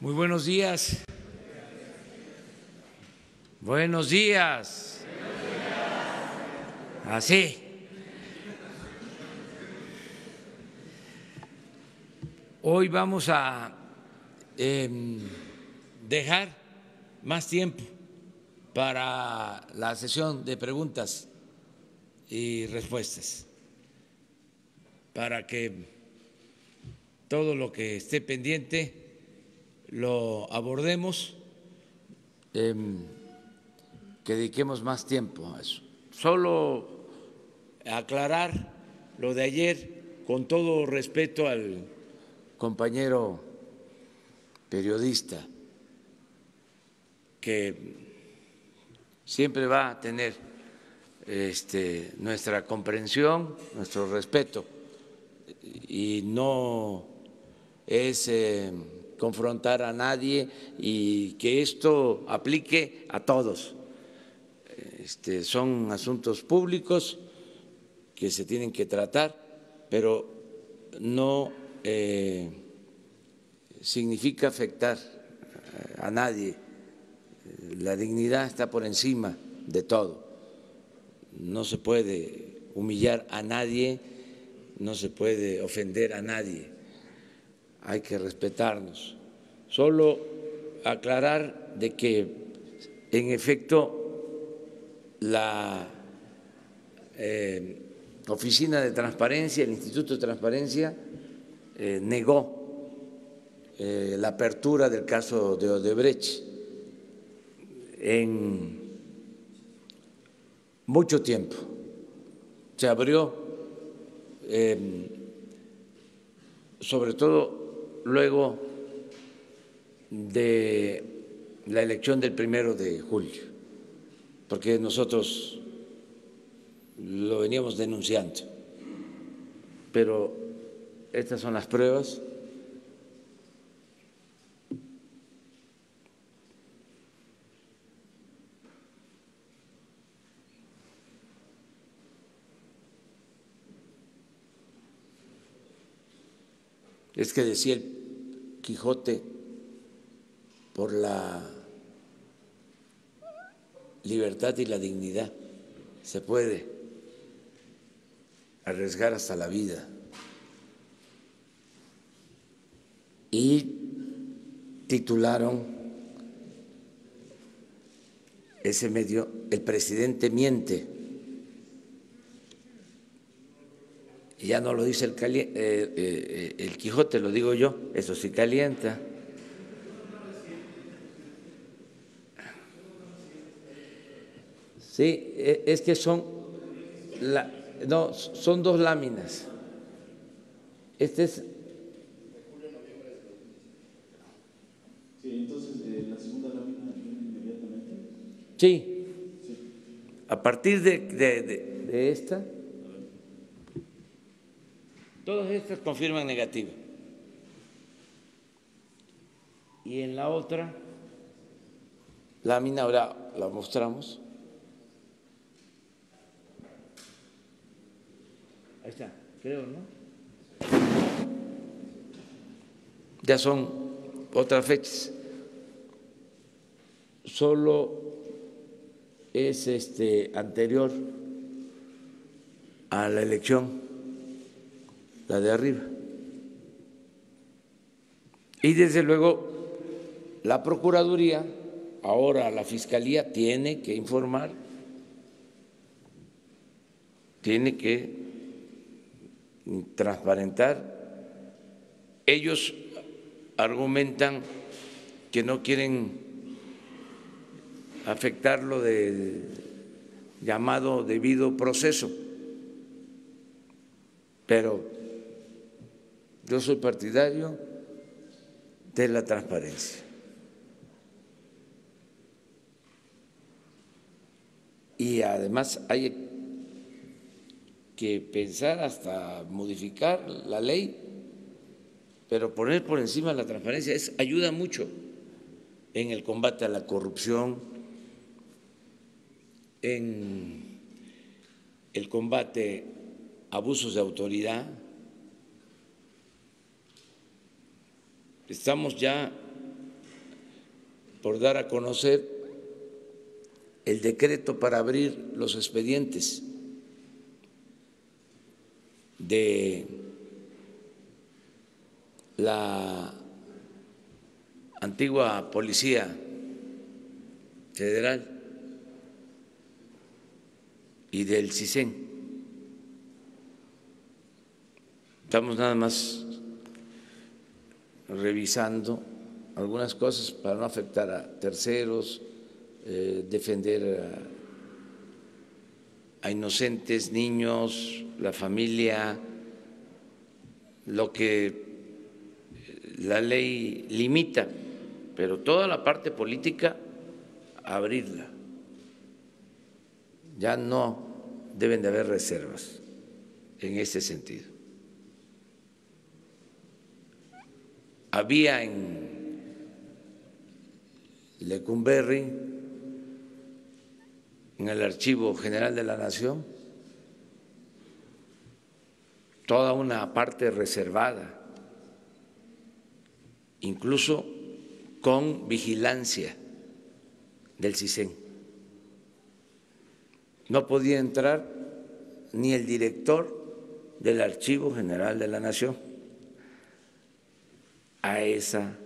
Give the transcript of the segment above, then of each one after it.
Muy buenos días. Buenos días. Así. Hoy vamos a dejar más tiempo para la sesión de preguntas y respuestas, para que todo lo que esté pendiente lo abordemos, que dediquemos más tiempo a eso. Solo aclarar lo de ayer, con todo respeto al compañero periodista, que siempre va a tener nuestra comprensión, nuestro respeto, y no es confrontar a nadie y que esto aplique a todos. Son asuntos públicos que se tienen que tratar, pero no significa afectar a nadie. La dignidad está por encima de todo. No se puede humillar a nadie, no se puede ofender a nadie. Hay que respetarnos. Solo aclarar de que, en efecto, la Oficina de Transparencia, el Instituto de Transparencia, negó la apertura del caso de Odebrecht en mucho tiempo. Se abrió, sobre todo luego de la elección del 1 de julio, porque nosotros lo veníamos denunciando, pero estas son las pruebas. Es que decía el Quijote, por la libertad y la dignidad se puede arriesgar hasta la vida. Y titularon ese medio "El presidente miente". Y ya no lo dice el Quijote, lo digo yo, eso sí calienta. Sí, es que son dos láminas. Este es. Sí, entonces la segunda lámina inmediatamente. Sí. A partir de esta. Todas estas confirman negativo. Y en la otra lámina, ahora la mostramos. Ahí está, creo, ¿no? Ya son otras fechas. Solo es anterior a la elección, la de arriba. Y desde luego la Procuraduría, ahora la Fiscalía, tiene que informar, tiene que transparentar. Ellos argumentan que no quieren afectar lo del llamado debido proceso, pero yo soy partidario de la transparencia. Y además hay que pensar hasta modificar la ley, pero poner por encima la transparencia ayuda mucho en el combate a la corrupción, en el combate a abusos de autoridad. Estamos ya por dar a conocer el decreto para abrir los expedientes de la antigua Policía Federal y del CISEN. Estamos nada más revisando algunas cosas para no afectar a terceros, defender a inocentes, niños, la familia, lo que la ley limita, pero toda la parte política, abrirla. Ya no deben de haber reservas en ese sentido. Había en Lecumberri, en el Archivo General de la Nación, toda una parte reservada, incluso con vigilancia del CISEN. No podía entrar ni el director del Archivo General de la Nación a esa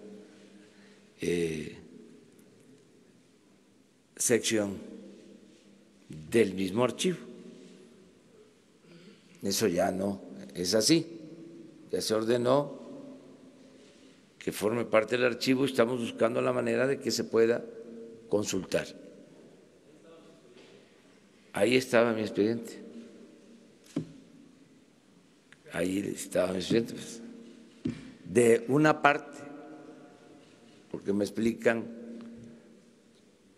sección del mismo archivo. Eso ya no es así, ya se ordenó que forme parte del archivo y estamos buscando la manera de que se pueda consultar. Ahí estaba mi expediente. Ahí estaba mi expediente. Pues, de una parte, porque me explican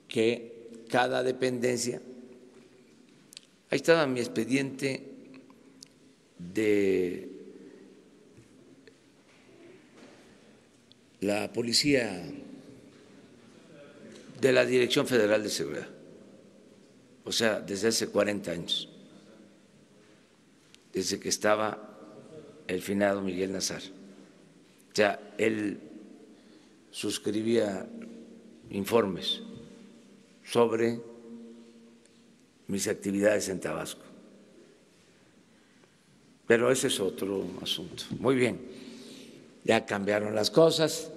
que cada dependencia, ahí estaba mi expediente de la Policía, de la Dirección Federal de Seguridad, o sea, desde hace 40 años, desde que estaba el finado Miguel Nazar. O sea, él suscribía informes sobre mis actividades en Tabasco. Pero ese es otro asunto. Muy bien, ya cambiaron las cosas,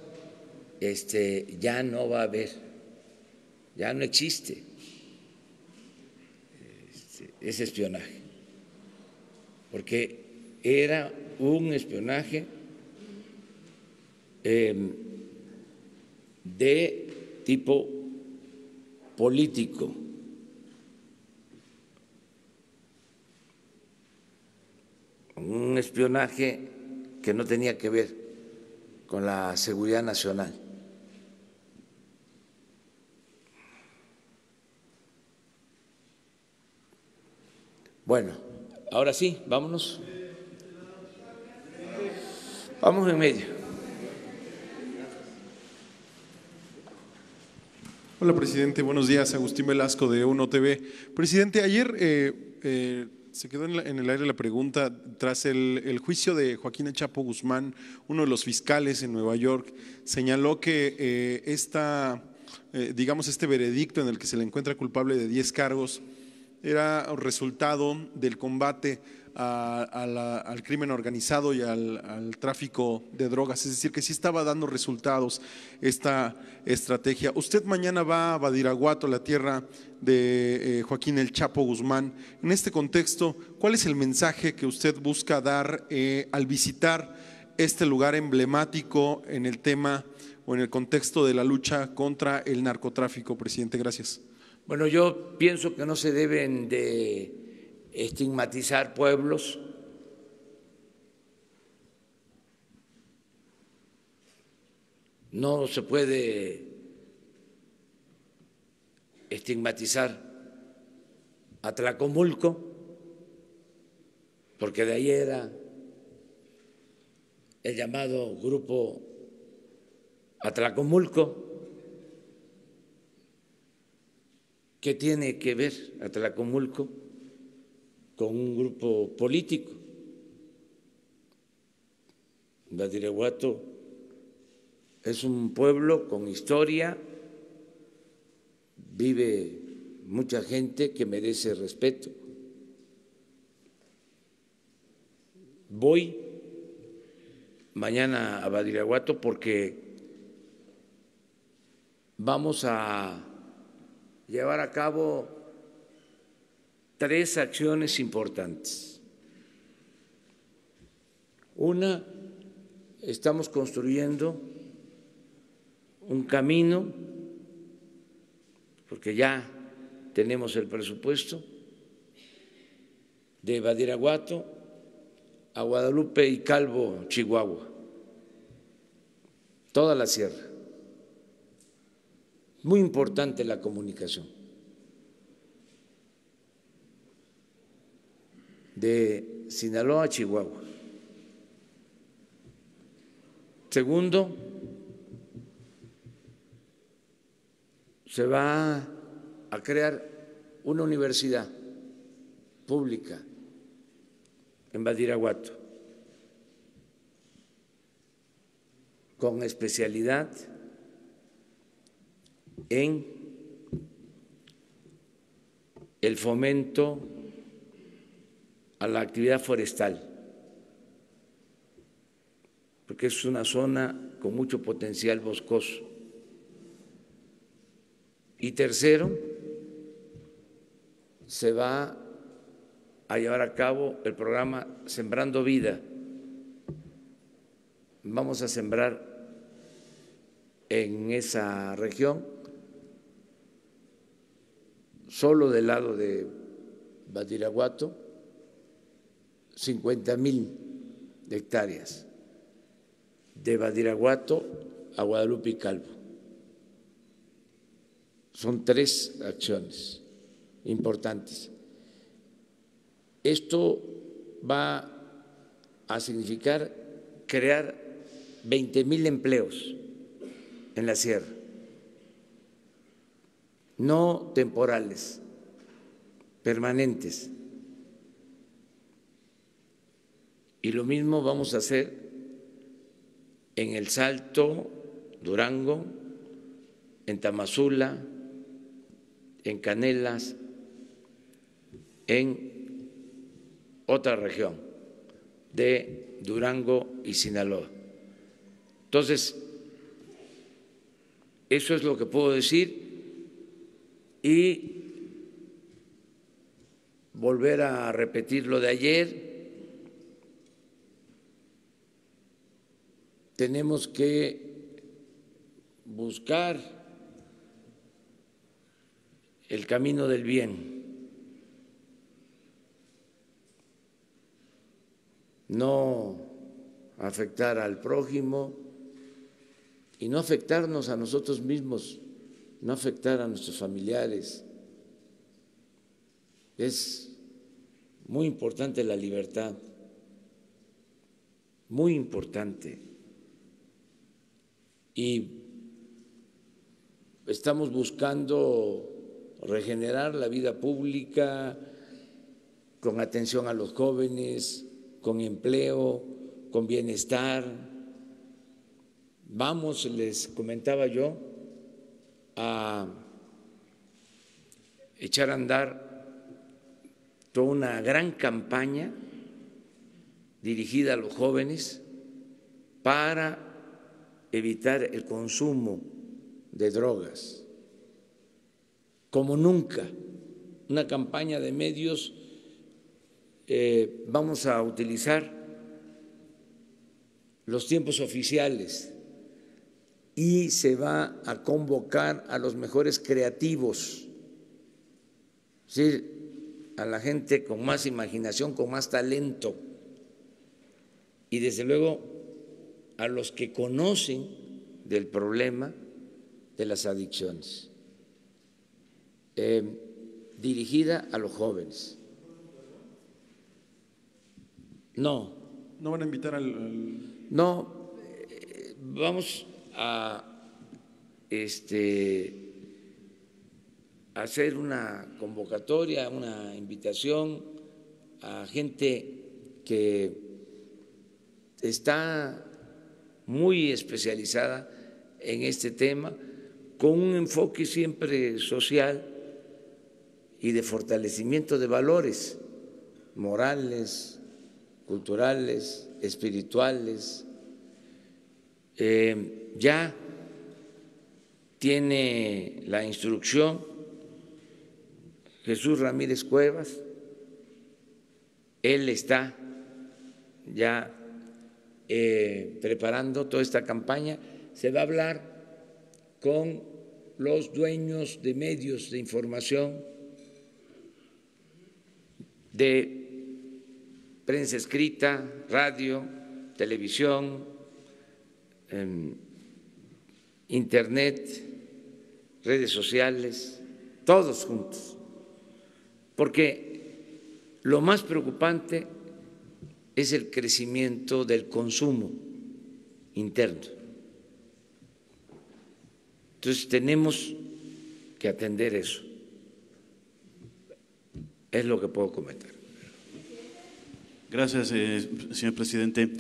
ya no va a haber, ya no existe ese espionaje, porque era un espionaje de tipo político. Un espionaje que no tenía que ver con la seguridad nacional. Bueno, ahora sí, vámonos. Vamos en medio. Hola, presidente. Buenos días. Agustín Velasco de UNO TV. Presidente, ayer se quedó en el aire la pregunta tras el juicio de Joaquín El Chapo Guzmán. Uno de los fiscales en Nueva York señaló que este veredicto en el que se le encuentra culpable de 10 cargos era resultado del combate al crimen organizado y al tráfico de drogas, es decir, que sí estaba dando resultados esta estrategia. Usted mañana va a Badiraguato, la tierra de Joaquín El Chapo Guzmán. En este contexto, ¿cuál es el mensaje que usted busca dar al visitar este lugar emblemático en el tema o en el contexto de la lucha contra el narcotráfico, presidente? Gracias. Bueno, yo pienso que no se deben de estigmatizar pueblos. No se puede estigmatizar a Tlacomulco, porque de ahí era el llamado Grupo Atlacomulco. ¿Qué tiene que ver Atlacomulco con un grupo político? Badiraguato es un pueblo con historia, vive mucha gente que merece respeto. Voy mañana a Badiraguato porque vamos a llevar a cabo 3 acciones importantes. Una, estamos construyendo un camino, porque ya tenemos el presupuesto, de Badiraguato a Guadalupe y Calvo, Chihuahua, toda la sierra. Muy importante la comunicación. De Sinaloa a Chihuahua. Segundo, se va a crear una universidad pública en Badiraguato con especialidad en el fomento a la actividad forestal, porque es una zona con mucho potencial boscoso. Y tercero, se va a llevar a cabo el programa Sembrando Vida. Vamos a sembrar en esa región, solo del lado de Badiraguato, 50,000 hectáreas, de Badiraguato a Guadalupe y Calvo. Son 3 acciones importantes. Esto va a significar crear 20,000 empleos en la sierra, no temporales, permanentes. Y lo mismo vamos a hacer en El Salto, Durango, en Tamazula, en Canelas, en otra región de Durango y Sinaloa. Entonces, eso es lo que puedo decir y volver a repetir lo de ayer. Tenemos que buscar el camino del bien, no afectar al prójimo y no afectarnos a nosotros mismos, no afectar a nuestros familiares. Es muy importante la libertad, muy importante. Y estamos buscando regenerar la vida pública con atención a los jóvenes, con empleo, con bienestar. Vamos, les comentaba yo, a echar a andar toda una gran campaña dirigida a los jóvenes para evitar el consumo de drogas, como nunca, una campaña de medios. Vamos a utilizar los tiempos oficiales y se va a convocar a los mejores creativos, es decir, a la gente con más imaginación, con más talento y desde luego a los que conocen del problema de las adicciones, dirigida a los jóvenes. No. ¿No van a invitar al... No, vamos a hacer una convocatoria, una invitación a gente que está muy especializada en este tema, con un enfoque siempre social y de fortalecimiento de valores morales, culturales, espirituales. Ya tiene la instrucción Jesús Ramírez Cuevas, él está ya preparando toda esta campaña. Se va a hablar con los dueños de medios de información, de prensa escrita, radio, televisión, internet, redes sociales, todos juntos, porque lo más preocupante es el crecimiento del consumo interno. Entonces tenemos que atender eso. Es lo que puedo comentar. Gracias, señor presidente.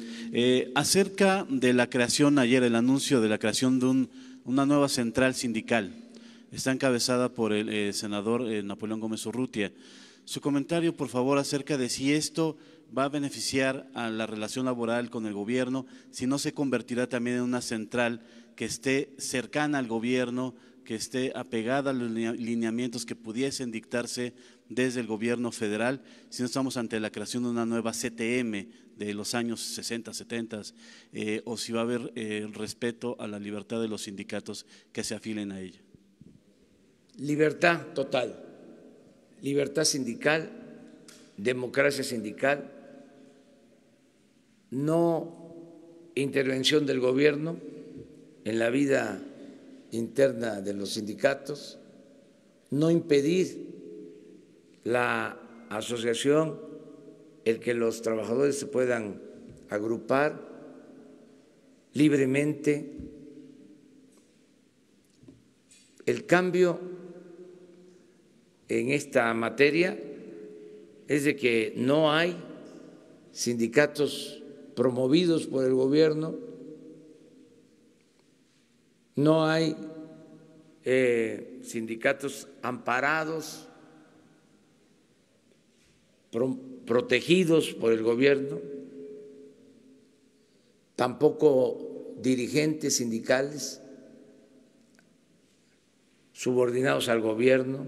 Acerca de la creación, ayer el anuncio de la creación de una nueva central sindical, está encabezada por el senador Napoleón Gómez Urrutia. Su comentario, por favor, acerca de si esto va a beneficiar a la relación laboral con el gobierno, si no se convertirá también en una central que esté cercana al gobierno, que esté apegada a los lineamientos que pudiesen dictarse desde el gobierno federal, si no estamos ante la creación de una nueva CTM de los años 60, 70, o si va a haber respeto a la libertad de los sindicatos que se afilen a ella. Libertad total, libertad sindical, democracia sindical, no intervención del gobierno en la vida interna de los sindicatos, no impedir la asociación, el que los trabajadores se puedan agrupar libremente. El cambio en esta materia es de que no hay sindicatos promovidos por el gobierno, no hay sindicatos amparados, protegidos por el gobierno, tampoco dirigentes sindicales subordinados al gobierno,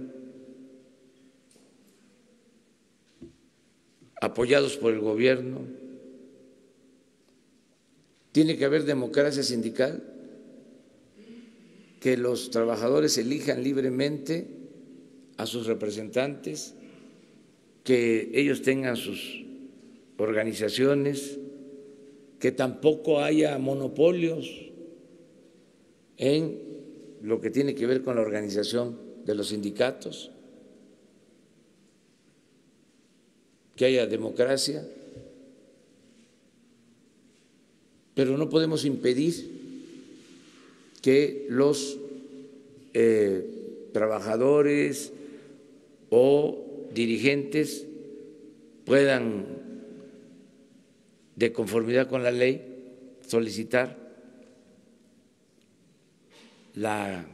apoyados por el gobierno. Tiene que haber democracia sindical, que los trabajadores elijan libremente a sus representantes, que ellos tengan sus organizaciones, que tampoco haya monopolios en lo que tiene que ver con la organización de los sindicatos, que haya democracia, pero no podemos impedir que los trabajadores o dirigentes puedan, de conformidad con la ley, solicitar la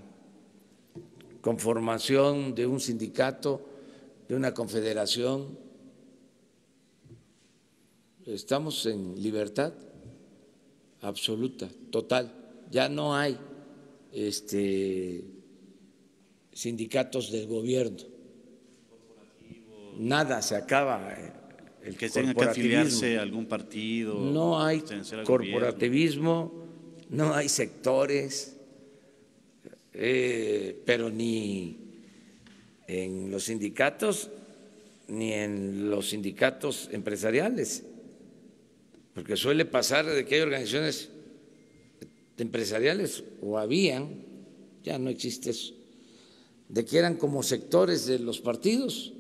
conformación de un sindicato, de una confederación. Estamos en libertad absoluta, total. Ya no hay sindicatos del gobierno. Nada, se acaba el que tenga que afiliarse a algún partido. No hay corporativismo, no hay sectores, pero ni en los sindicatos ni en los sindicatos empresariales, porque suele pasar de que hay organizaciones empresariales, o habían, ya no existe eso, de que eran como sectores de los partidos.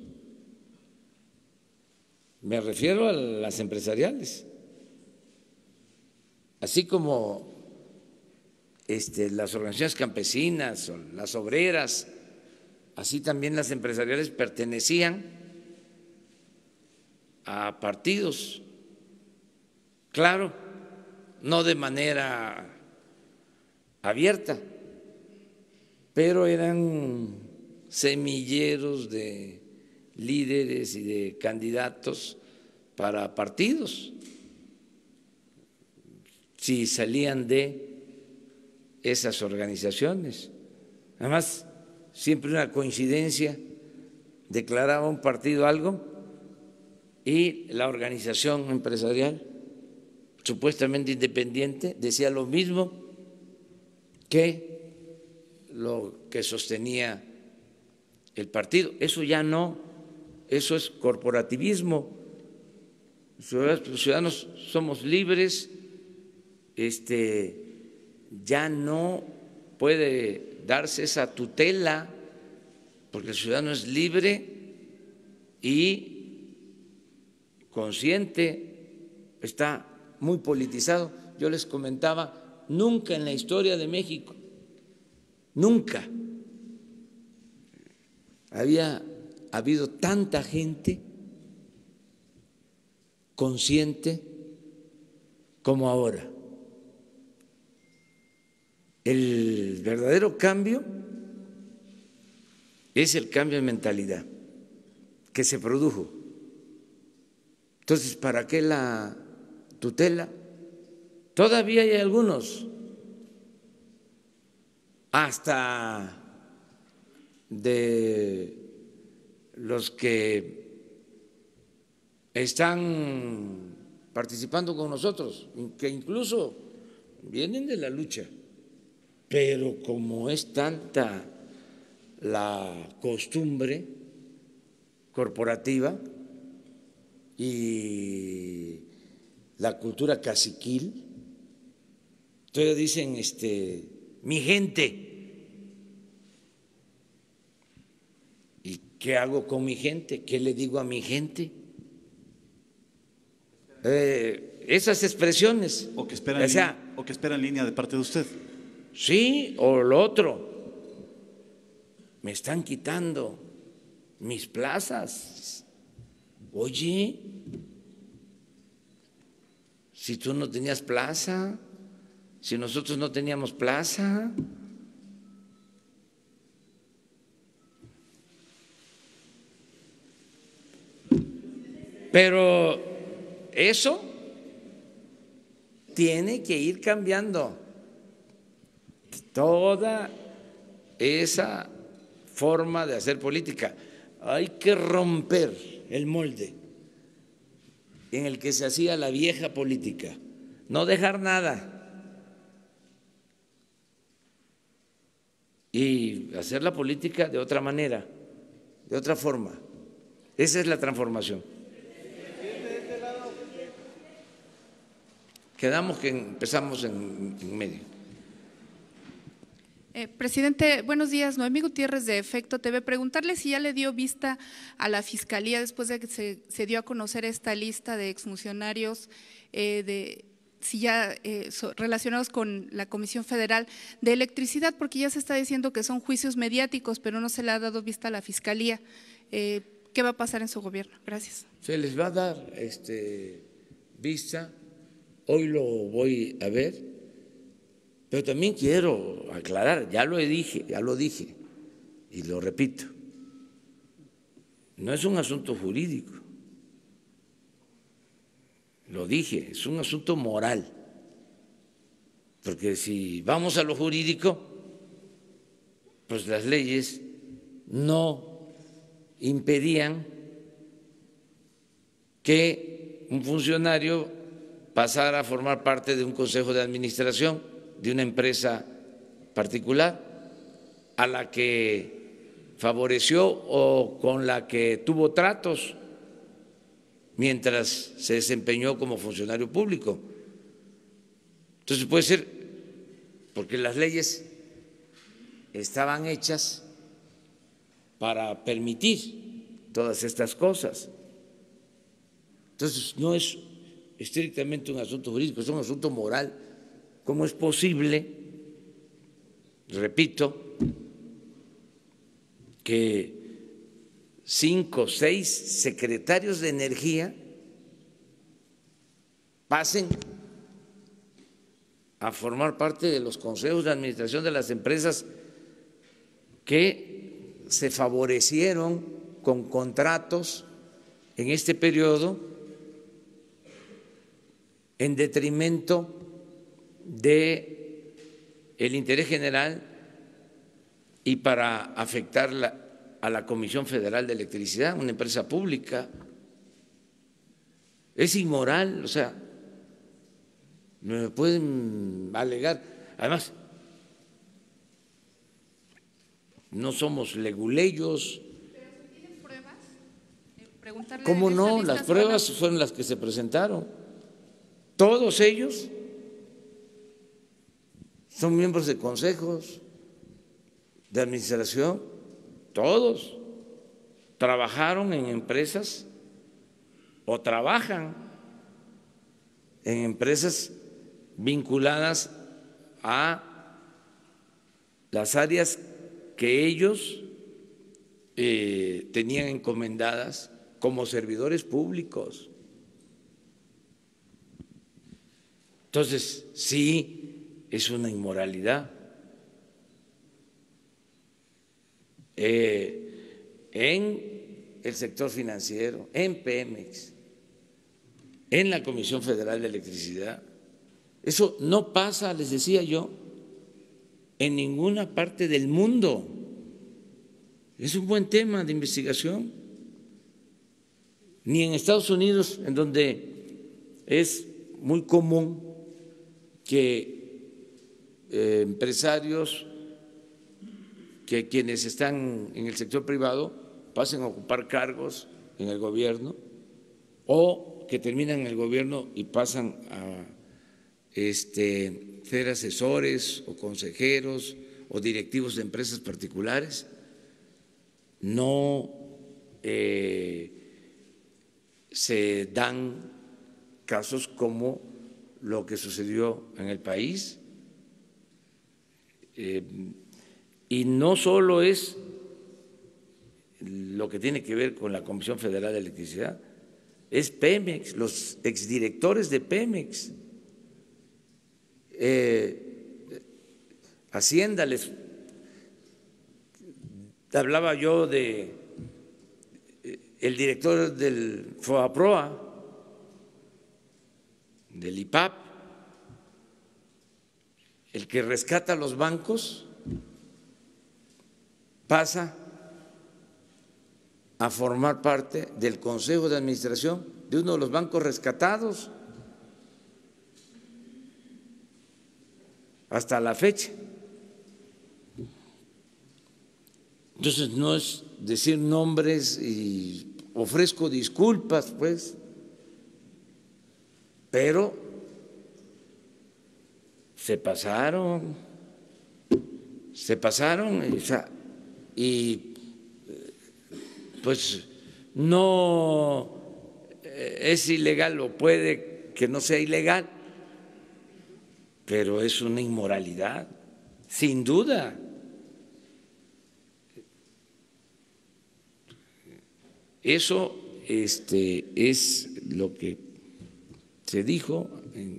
Me refiero a las empresariales, así como las organizaciones campesinas o las obreras, así también las empresariales pertenecían a partidos, claro, no de manera abierta, pero eran semilleros de líderes y de candidatos para partidos, si salían de esas organizaciones. Además, siempre una coincidencia, declaraba un partido algo y la organización empresarial supuestamente independiente decía lo mismo que lo que sostenía el partido. Eso ya no, eso es corporativismo. Los ciudadanos somos libres, ya no puede darse esa tutela porque el ciudadano es libre y consciente, está muy politizado. Yo les comentaba, nunca en la historia de México, nunca había habido tanta gente consciente como ahora. El verdadero cambio es el cambio de mentalidad que se produjo. Entonces, ¿para qué la tutela? Todavía hay algunos, hasta de los que están participando con nosotros, que incluso vienen de la lucha, pero como es tanta la costumbre corporativa y la cultura caciquil, entonces dicen mi gente. ¿Y qué hago con mi gente? ¿Qué le digo a mi gente? Esas expresiones. O que espera en línea de parte de usted. Sí, o lo otro. Me están quitando mis plazas. Oye, si tú no tenías plaza, si nosotros no teníamos plaza. Pero eso tiene que ir cambiando. Toda esa forma de hacer política. Hay que romper el molde en el que se hacía la vieja política. No dejar nada. Y hacer la política de otra manera, de otra forma. Esa es la transformación. Quedamos que empezamos en medio. Presidente, buenos días. Noemí Gutiérrez de Efecto TV. Preguntarle si ya le dio vista a la Fiscalía después de que se dio a conocer esta lista de exfuncionarios relacionados con la Comisión Federal de Electricidad, porque ya se está diciendo que son juicios mediáticos, pero no se le ha dado vista a la Fiscalía. ¿Qué va a pasar en su gobierno? Gracias. Se les va a dar vista. Hoy lo voy a ver. Pero también quiero aclarar, ya lo dije y lo repito, no es un asunto jurídico, lo dije, es un asunto moral, porque si vamos a lo jurídico, pues las leyes no impedían que un funcionario pasara a formar parte de un consejo de administración de una empresa particular a la que favoreció o con la que tuvo tratos mientras se desempeñó como funcionario público. Entonces puede ser porque las leyes estaban hechas para permitir todas estas cosas. Entonces no es estrictamente un asunto jurídico, es un asunto moral. ¿Cómo es posible, repito, que 5 o 6 secretarios de energía pasen a formar parte de los consejos de administración de las empresas que se favorecieron con contratos en este periodo en detrimento de el interés general y para afectar a la Comisión Federal de Electricidad, una empresa pública. Es inmoral, o sea, me pueden alegar. Además, no somos leguleyos. ¿Tienen pruebas? Preguntarle ¿Cómo en esa no? lista Las pruebas fueron las que se presentaron. Todos ellos son miembros de consejos de administración, todos trabajaron en empresas o trabajan en empresas vinculadas a las áreas que ellos tenían encomendadas como servidores públicos. Entonces, sí, es una inmoralidad. En el sector financiero, en Pemex, en la Comisión Federal de Electricidad. Eso no pasa, les decía yo, en ninguna parte del mundo. Es un buen tema de investigación. Ni en Estados Unidos, en donde es muy común que empresarios, que quienes están en el sector privado pasen a ocupar cargos en el gobierno o que terminan en el gobierno y pasan a ser asesores o consejeros o directivos de empresas particulares. No se dan casos como lo que sucedió en el país. Y no solo es lo que tiene que ver con la Comisión Federal de Electricidad, es Pemex, los exdirectores de Pemex. Hacienda, les hablaba yo de el director del FOAPROA, del IPAP, el que rescata los bancos, pasa a formar parte del Consejo de Administración de uno de los bancos rescatados hasta la fecha. Entonces no es decir nombres y ofrezco disculpas, pues, pero se pasaron, o sea, y pues no es ilegal o puede que no sea ilegal, pero es una inmoralidad, sin duda. Eso es lo que se dijo,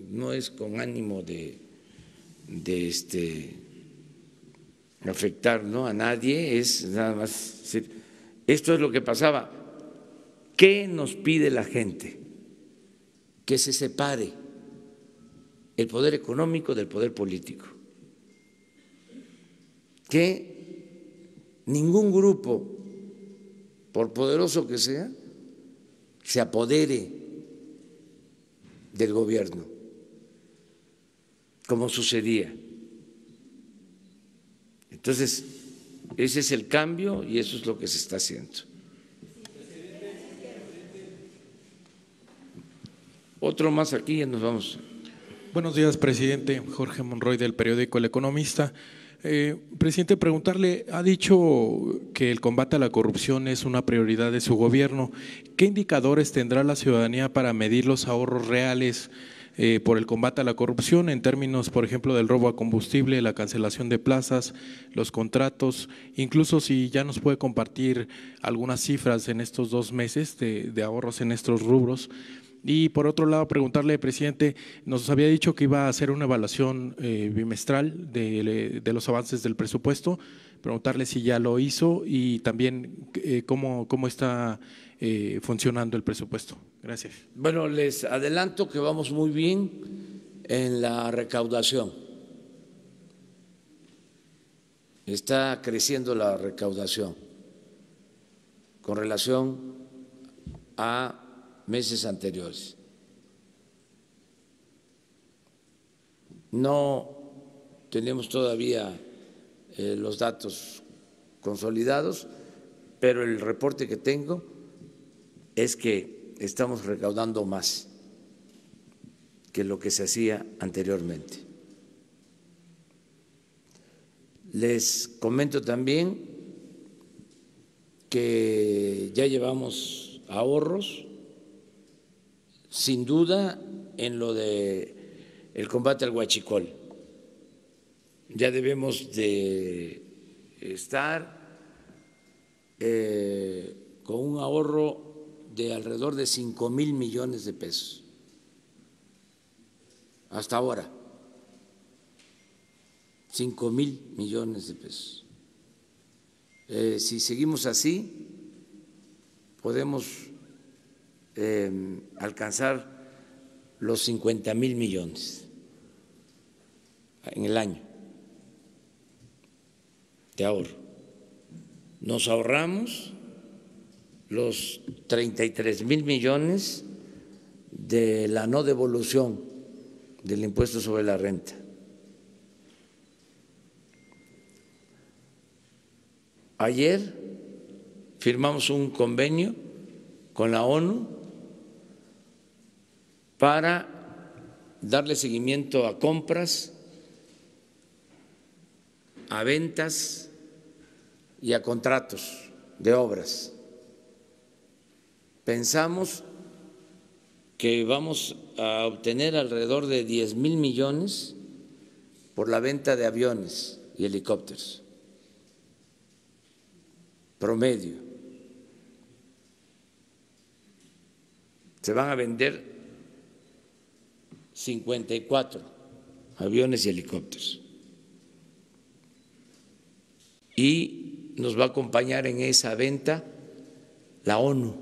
no es con ánimo de afectar, ¿no?, a nadie, es nada más decir, esto es lo que pasaba. ¿Qué nos pide la gente? Que se separe el poder económico del poder político, que ningún grupo, por poderoso que sea, se apodere del gobierno, como sucedía. Entonces, ese es el cambio y eso es lo que se está haciendo. Otro más aquí y nos vamos. Buenos días, presidente. Jorge Monroy, del periódico El Economista. Presidente, preguntarle, ha dicho que el combate a la corrupción es una prioridad de su gobierno. ¿Qué indicadores tendrá la ciudadanía para medir los ahorros reales por el combate a la corrupción en términos, por ejemplo, del robo a combustible, la cancelación de plazas, los contratos, incluso si ya nos puede compartir algunas cifras en estos 2 meses de ahorros en estos rubros? Y por otro lado, preguntarle, presidente, nos había dicho que iba a hacer una evaluación bimestral de los avances del presupuesto, preguntarle si ya lo hizo y también cómo está funcionando el presupuesto. Gracias. Bueno, les adelanto que vamos muy bien en la recaudación. Está creciendo la recaudación con relación a meses anteriores. No tenemos todavía los datos consolidados, pero el reporte que tengo es que estamos recaudando más que lo que se hacía anteriormente. Les comento también que ya llevamos ahorros, sin duda, en lo de el combate al huachicol. Ya debemos de estar con un ahorro de alrededor de 5,000 millones de pesos hasta ahora. 5,000 millones de pesos. Si seguimos así, podemos alcanzar los 50,000 millones en el año de ahorro. Nos ahorramos los 33,000 millones de la no devolución del impuesto sobre la renta. Ayer firmamos un convenio con la ONU para darle seguimiento a compras, a ventas y a contratos de obras. Pensamos que vamos a obtener alrededor de 10,000 millones por la venta de aviones y helicópteros promedio. Se van a vender 54 aviones y helicópteros. Y nos va a acompañar en esa venta la ONU.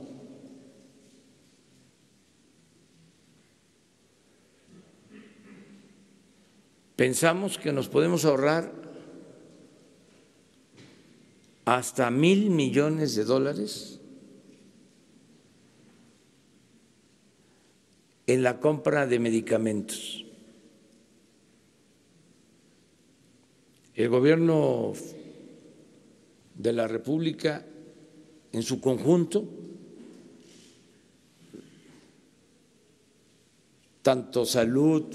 Pensamos que nos podemos ahorrar hasta 1,000 millones de dólares en la compra de medicamentos. El gobierno de la República en su conjunto, tanto salud,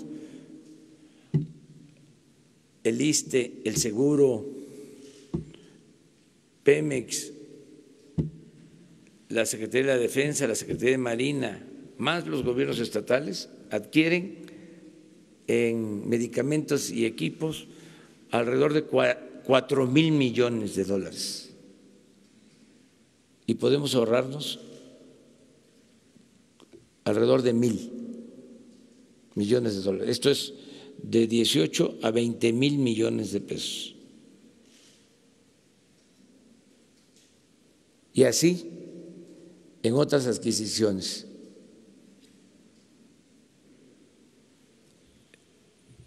el ISSSTE, el seguro, Pemex, la Secretaría de la Defensa, la Secretaría de Marina, más los gobiernos estatales, adquieren en medicamentos y equipos alrededor de 4,000 millones de dólares. Y podemos ahorrarnos alrededor de 1,000 millones de dólares. Esto es de 18 a 20,000 millones de pesos. Y así en otras adquisiciones.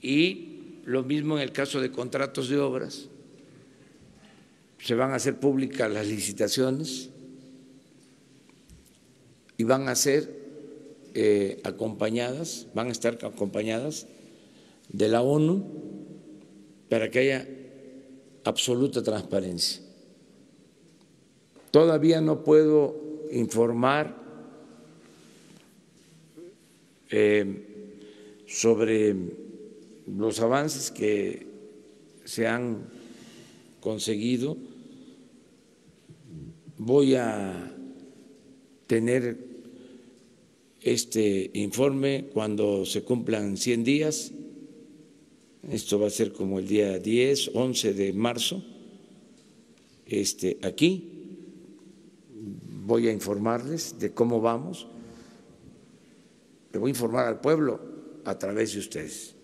Y lo mismo en el caso de contratos de obras. Se van a hacer públicas las licitaciones y van a ser acompañadas, van a estar acompañadas de la ONU para que haya absoluta transparencia. Todavía no puedo informar sobre los avances que se han conseguido. Voy a tener este informe cuando se cumplan 100 días. Esto va a ser como el día 10, 11 de marzo. Aquí voy a informarles de cómo vamos. Le voy a informar al pueblo a través de ustedes.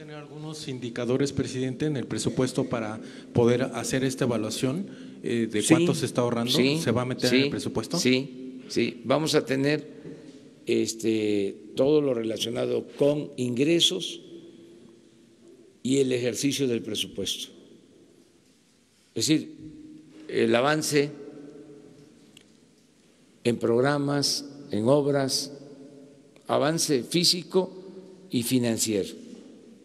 tener algunos indicadores, presidente, en el presupuesto para poder hacer esta evaluación de cuánto se está ahorrando? ¿Se va a meter en el presupuesto? Sí, sí. Vamos a tener todo lo relacionado con ingresos y el ejercicio del presupuesto. Es decir, el avance en programas, en obras, avance físico y financiero,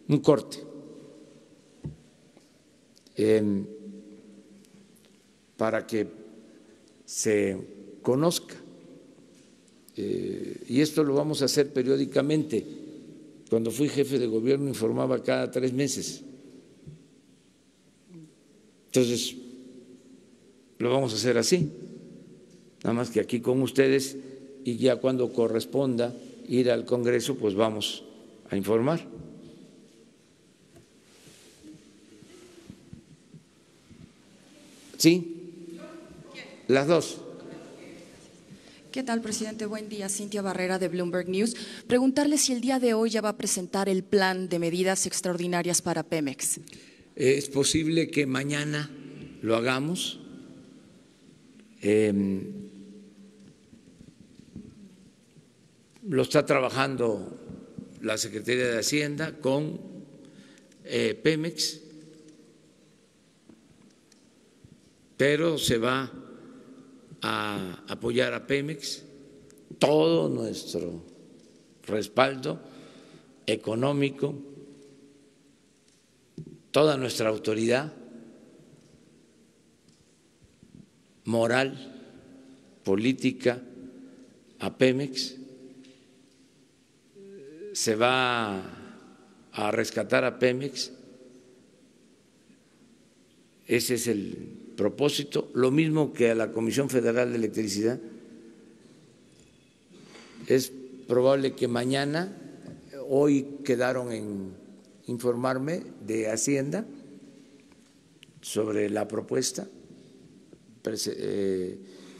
un corte. Para que se conozca. Y esto lo vamos a hacer periódicamente. Cuando fui jefe de gobierno informaba cada 3 meses. Entonces, lo vamos a hacer así. Nada más que aquí con ustedes, y ya cuando corresponda ir al Congreso, pues vamos a informar. ¿Sí? Las dos. ¿Qué tal, presidente? Buen día. Cintia Barrera, de Bloomberg News. Preguntarle si el día de hoy ya va a presentar el plan de medidas extraordinarias para Pemex. Es posible que mañana lo hagamos. Lo está trabajando la Secretaría de Hacienda con Pemex, pero se va a apoyar a Pemex, todo nuestro respaldo económico, toda nuestra autoridad moral, política a Pemex. Se va a rescatar a Pemex, ese es el propósito, lo mismo que a la Comisión Federal de Electricidad. Es probable que mañana, hoy quedaron en informarme de Hacienda sobre la propuesta,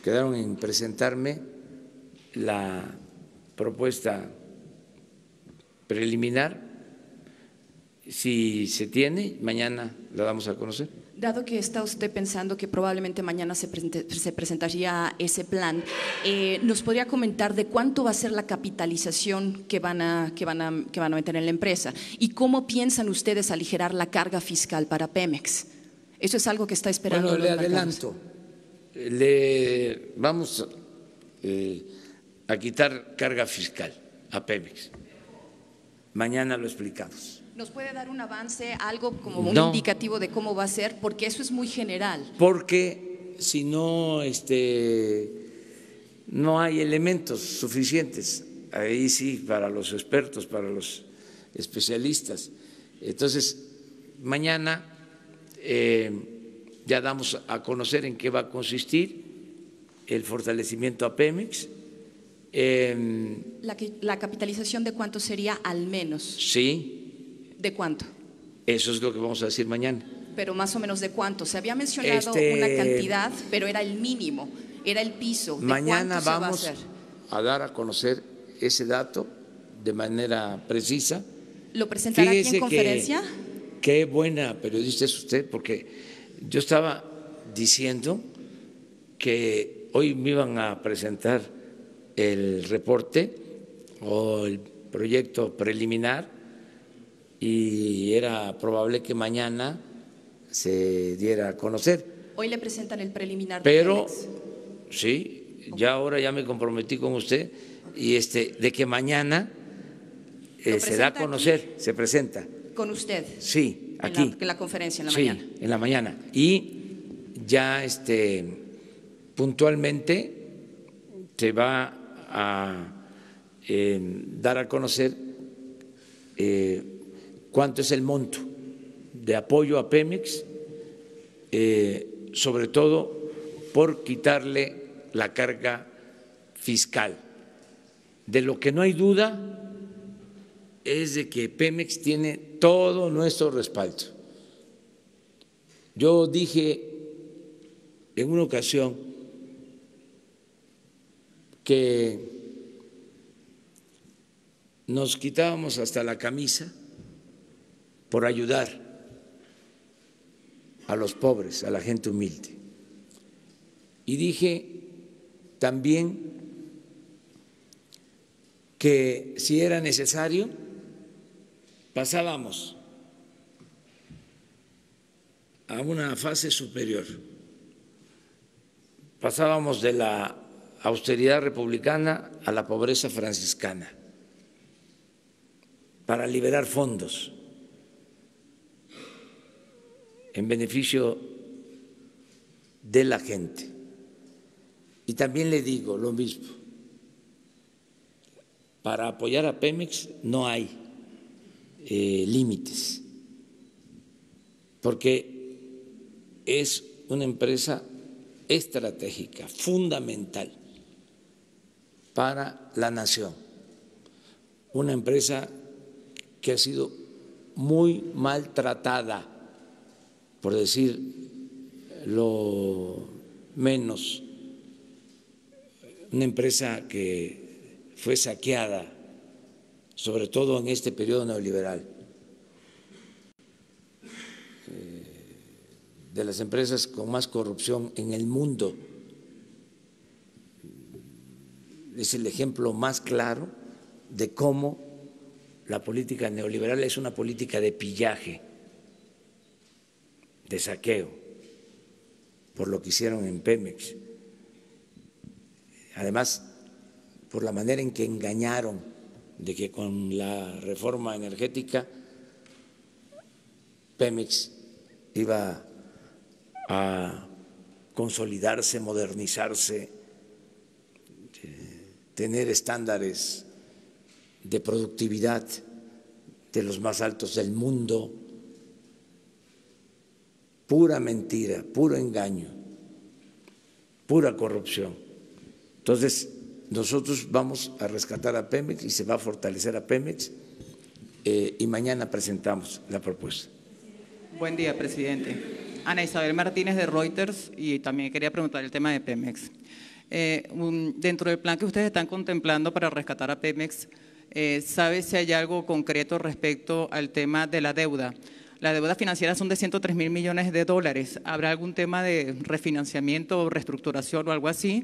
quedaron en presentarme la propuesta preliminar. Si se tiene, mañana la damos a conocer. Dado que está usted pensando que probablemente mañana se presentaría ese plan, ¿nos podría comentar de cuánto va a ser la capitalización que van a meter en la empresa? ¿Y cómo piensan ustedes aligerar la carga fiscal para Pemex? Eso es algo que está esperando. Bueno, le adelanto, le vamos a quitar carga fiscal a Pemex. Mañana lo explicamos. ¿Nos puede dar un avance, algo como un indicativo de cómo va a ser? Porque eso es muy general. Porque si no, no hay elementos suficientes. Ahí sí, para los expertos, para los especialistas. Entonces, mañana ya damos a conocer en qué va a consistir el fortalecimiento a Pemex. ¿La capitalización de cuánto sería al menos? Sí. ¿De cuánto? Eso es lo que vamos a decir mañana. Pero más o menos ¿de cuánto? Se había mencionado una cantidad, pero era el mínimo, era el piso. ¿De mañana cuánto vamos se va a hacer? A dar a conocer ese dato de manera precisa. ¿Lo presentará aquí en conferencia? Qué buena periodista es usted, porque yo estaba diciendo que hoy me iban a presentar el reporte o el proyecto preliminar y era probable que mañana se diera a conocer. Hoy le presentan el preliminar. Pero sí, ya ahora ya me comprometí con usted y de que mañana se da a conocer, aquí, se presenta. ¿Con usted? Sí, aquí. En la conferencia, en la mañana. Sí, en la mañana. Y ya puntualmente se va a dar a conocer cuánto es el monto de apoyo a Pemex, sobre todo por quitarle la carga fiscal. De lo que no hay duda es de que Pemex tiene todo nuestro respaldo. Yo dije en una ocasión que nos quitábamos hasta la camisa por ayudar a los pobres, a la gente humilde. Y dije también que si era necesario, pasábamos a una fase superior. Pasábamos de la austeridad republicana a la pobreza franciscana para liberar fondos en beneficio de la gente. Y también le digo lo mismo, para apoyar a Pemex no hay límites, porque es una empresa estratégica, fundamental para la nación, una empresa que ha sido muy maltratada, por decir lo menos, una empresa que fue saqueada, sobre todo en este periodo neoliberal, de las empresas con más corrupción en el mundo. Es el ejemplo más claro de cómo la política neoliberal es una política de pillaje, de saqueo, por lo que hicieron en Pemex. Además, por la manera en que engañaron de que con la reforma energética Pemex iba a consolidarse, modernizarse, tener estándares de productividad de los más altos del mundo. Pura mentira, puro engaño, pura corrupción. Entonces, nosotros vamos a rescatar a Pemex y se va a fortalecer a Pemex y mañana presentamos la propuesta. Buen día, presidente. Ana Isabel Martínez de Reuters, y también quería preguntar el tema de Pemex. Dentro del plan que ustedes están contemplando para rescatar a Pemex, ¿sabe si hay algo concreto respecto al tema de la deuda? La deuda financiera son de 103.000 millones de dólares. ¿Habrá algún tema de refinanciamiento o reestructuración o algo así?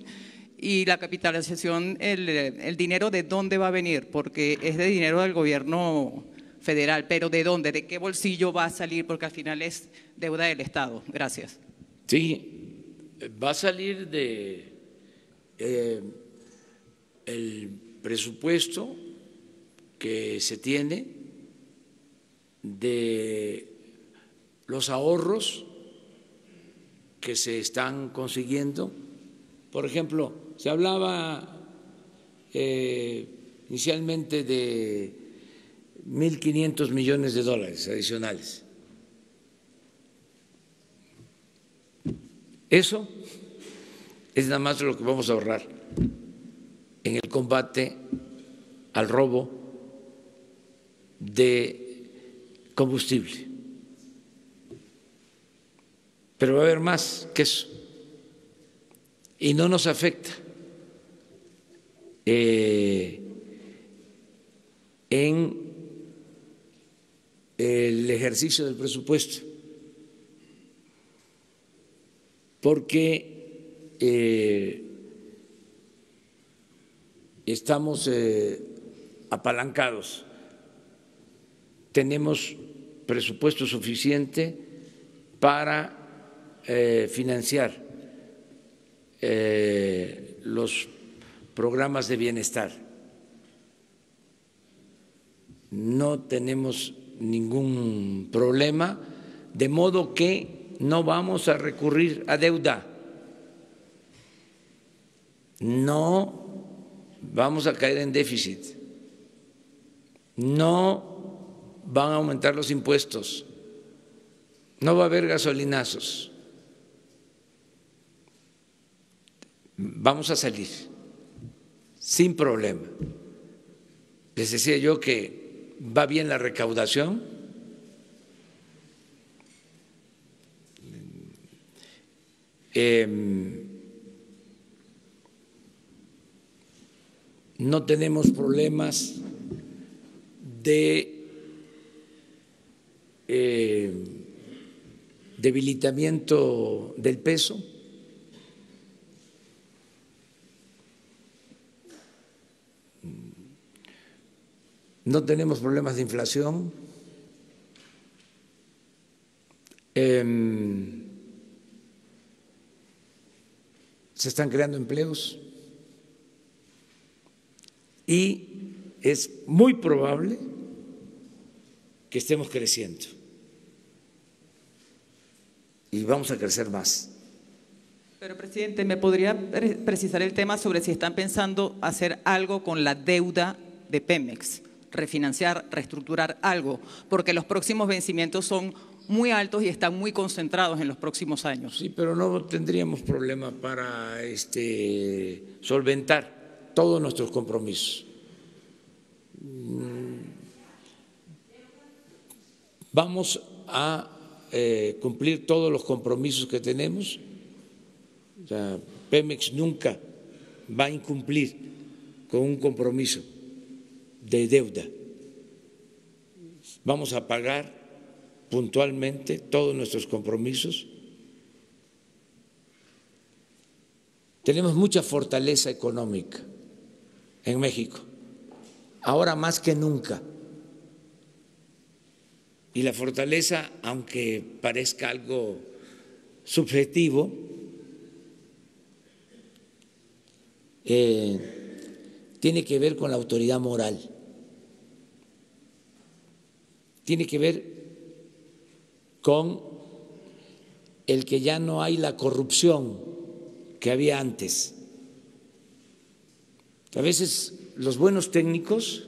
Y la capitalización, el dinero, ¿de dónde va a venir? Porque es de dinero del gobierno federal, pero ¿de dónde? ¿De qué bolsillo va a salir? Porque al final es deuda del Estado. Gracias. Sí, va a salir de el presupuesto que se tiene, de los ahorros que se están consiguiendo. Por ejemplo, se hablaba inicialmente de 1.500 millones de dólares adicionales. Eso es nada más lo que vamos a ahorrar en el combate al robo de combustible. Pero va a haber más que eso. Y no nos afecta en el ejercicio del presupuesto, porque estamos apalancados, tenemos presupuesto suficiente para financiar los programas de bienestar. No tenemos ningún problema, de modo que no vamos a recurrir a deuda, no vamos a caer en déficit, no van a aumentar los impuestos, no va a haber gasolinazos. Vamos a salir sin problema. Les decía yo que va bien la recaudación, no tenemos problemas de debilitamiento del peso, no tenemos problemas de inflación, se están creando empleos y es muy probable que estemos creciendo y vamos a crecer más. Pero, presidente, ¿me podría precisar el tema sobre si están pensando hacer algo con la deuda de Pemex? Refinanciar, reestructurar algo, porque los próximos vencimientos son muy altos y están muy concentrados en los próximos años. Sí, pero no tendríamos problema para solventar todos nuestros compromisos. Vamos a cumplir todos los compromisos que tenemos. O sea, Pemex nunca va a incumplir con un compromiso de deuda. Vamos a pagar puntualmente todos nuestros compromisos. Tenemos mucha fortaleza económica en México, ahora más que nunca. Y la fortaleza, aunque parezca algo subjetivo, tiene que ver con la autoridad moral, tiene que ver con el que ya no hay la corrupción que había antes. A veces los buenos técnicos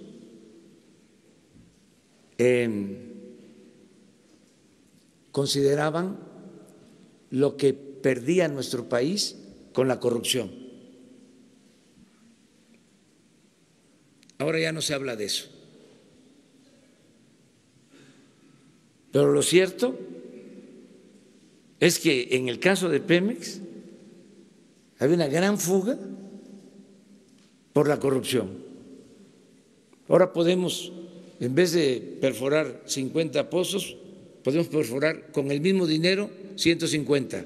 consideraban lo que perdía nuestro país con la corrupción. Ahora ya no se habla de eso. Pero lo cierto es que en el caso de Pemex había una gran fuga por la corrupción. Ahora podemos, en vez de perforar 50 pozos, podemos perforar con el mismo dinero 150.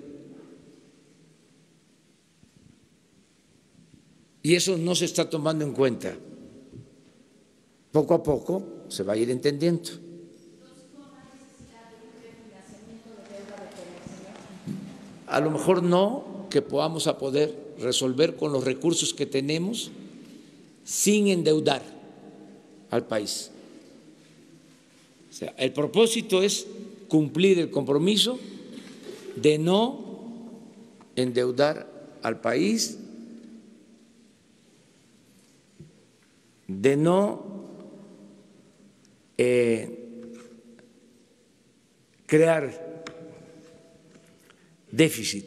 Y eso no se está tomando en cuenta. Poco a poco se va a ir entendiendo. A lo mejor no que podamos a poder resolver con los recursos que tenemos sin endeudar al país. O sea, el propósito es cumplir el compromiso de no endeudar al país, de no crear déficit,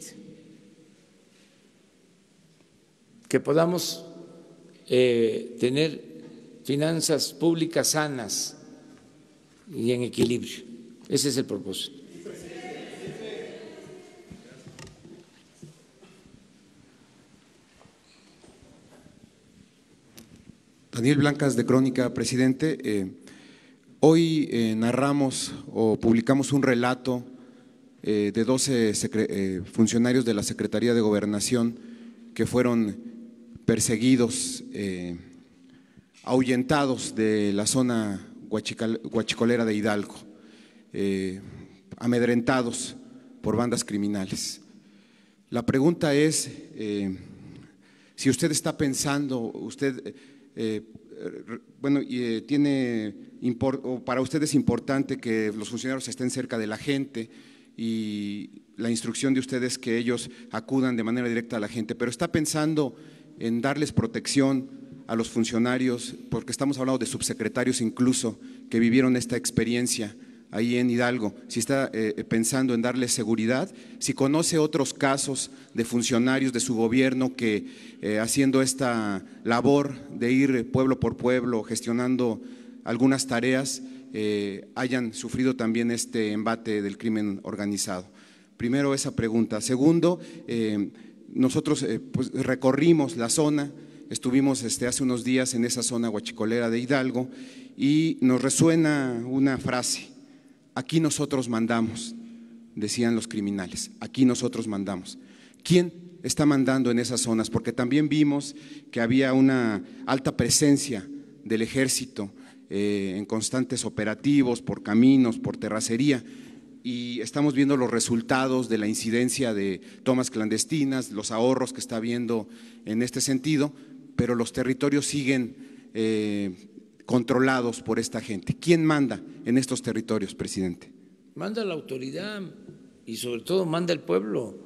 que podamos tener finanzas públicas sanas y en equilibrio. Ese es el propósito. Daniel Blancas, de Crónica, presidente. Hoy narramos o publicamos un relato de 12 funcionarios de la Secretaría de Gobernación que fueron perseguidos, ahuyentados de la zona huachicolera de Hidalgo, amedrentados por bandas criminales. La pregunta es si usted está pensando, para usted es importante que los funcionarios estén cerca de la gente y la instrucción de ustedes es que ellos acudan de manera directa a la gente, pero está pensando en darles protección a los funcionarios, porque estamos hablando de subsecretarios incluso que vivieron esta experiencia ahí en Hidalgo, si está pensando en darles seguridad, si conoce otros casos de funcionarios de su gobierno que haciendo esta labor de ir pueblo por pueblo, gestionando algunas tareas, hayan sufrido también este embate del crimen organizado. Primero esa pregunta. Segundo, nosotros pues, recorrimos la zona, estuvimos hace unos días en esa zona huachicolera de Hidalgo y nos resuena una frase aquí nosotros mandamos, decían los criminales, aquí nosotros mandamos. ¿Quién está mandando en esas zonas? Porque también vimos que había una alta presencia del ejército en constantes operativos, por caminos, por terracería, y estamos viendo los resultados de la incidencia de tomas clandestinas, los ahorros que está habiendo en este sentido, pero los territorios siguen controlados por esta gente. ¿Quién manda en estos territorios, presidente? Manda la autoridad y sobre todo manda el pueblo,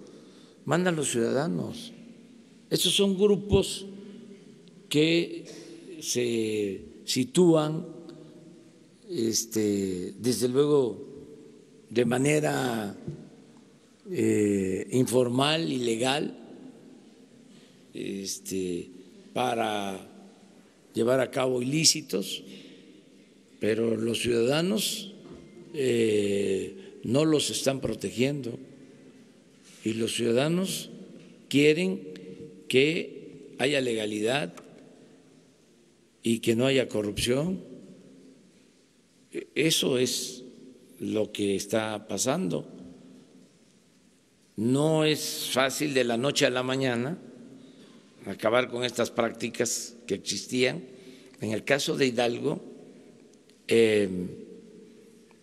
mandan los ciudadanos. Estos son grupos que se sitúan, desde luego, de manera informal, ilegal, para llevar a cabo ilícitos, pero los ciudadanos no los están protegiendo y los ciudadanos quieren que haya legalidad y que no haya corrupción. Eso es lo que está pasando. No es fácil de la noche a la mañana acabar con estas prácticas que existían. En el caso de Hidalgo,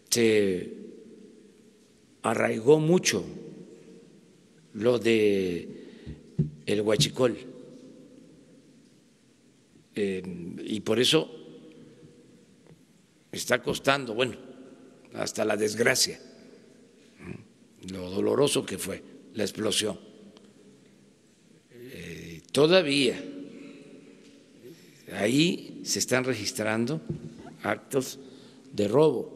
se arraigó mucho lo de el huachicol, y por eso está costando, bueno, hasta la desgracia, lo doloroso que fue la explosión. Todavía ahí se están registrando actos de robo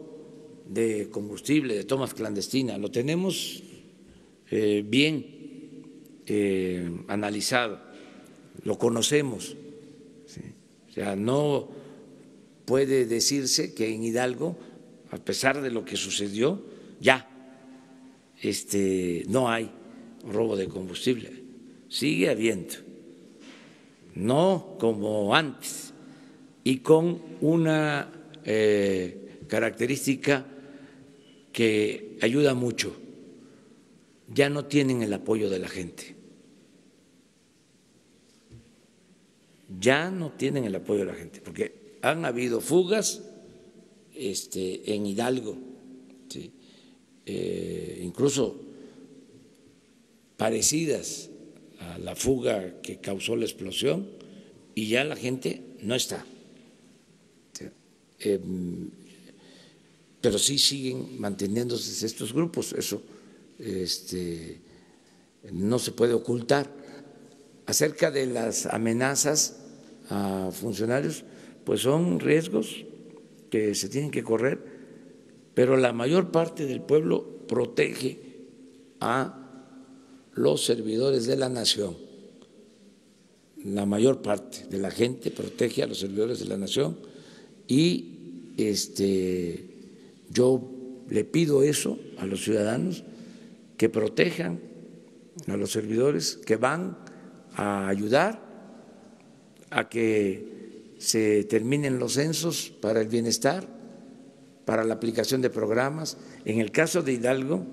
de combustible, de tomas clandestinas. Lo tenemos bien analizado, lo conocemos. ¿Sí? O sea, no puede decirse que en Hidalgo, a pesar de lo que sucedió, ya no hay robo de combustible. Sigue habiendo, no como antes, y con una característica que ayuda mucho: ya no tienen el apoyo de la gente. Ya no tienen el apoyo de la gente, porque han habido fugas en Hidalgo, ¿sí? Incluso parecidas a la fuga que causó la explosión, y ya la gente no está. Pero sí siguen manteniéndose estos grupos, eso no se puede ocultar. Acerca de las amenazas a funcionarios, pues son riesgos que se tienen que correr, pero la mayor parte del pueblo protege a los servidores de la nación. La mayor parte de la gente protege a los servidores de la nación, y yo le pido eso a los ciudadanos, que protejan a los servidores, que van a ayudar a que se terminen los censos para el bienestar, para la aplicación de programas. En el caso de Hidalgo,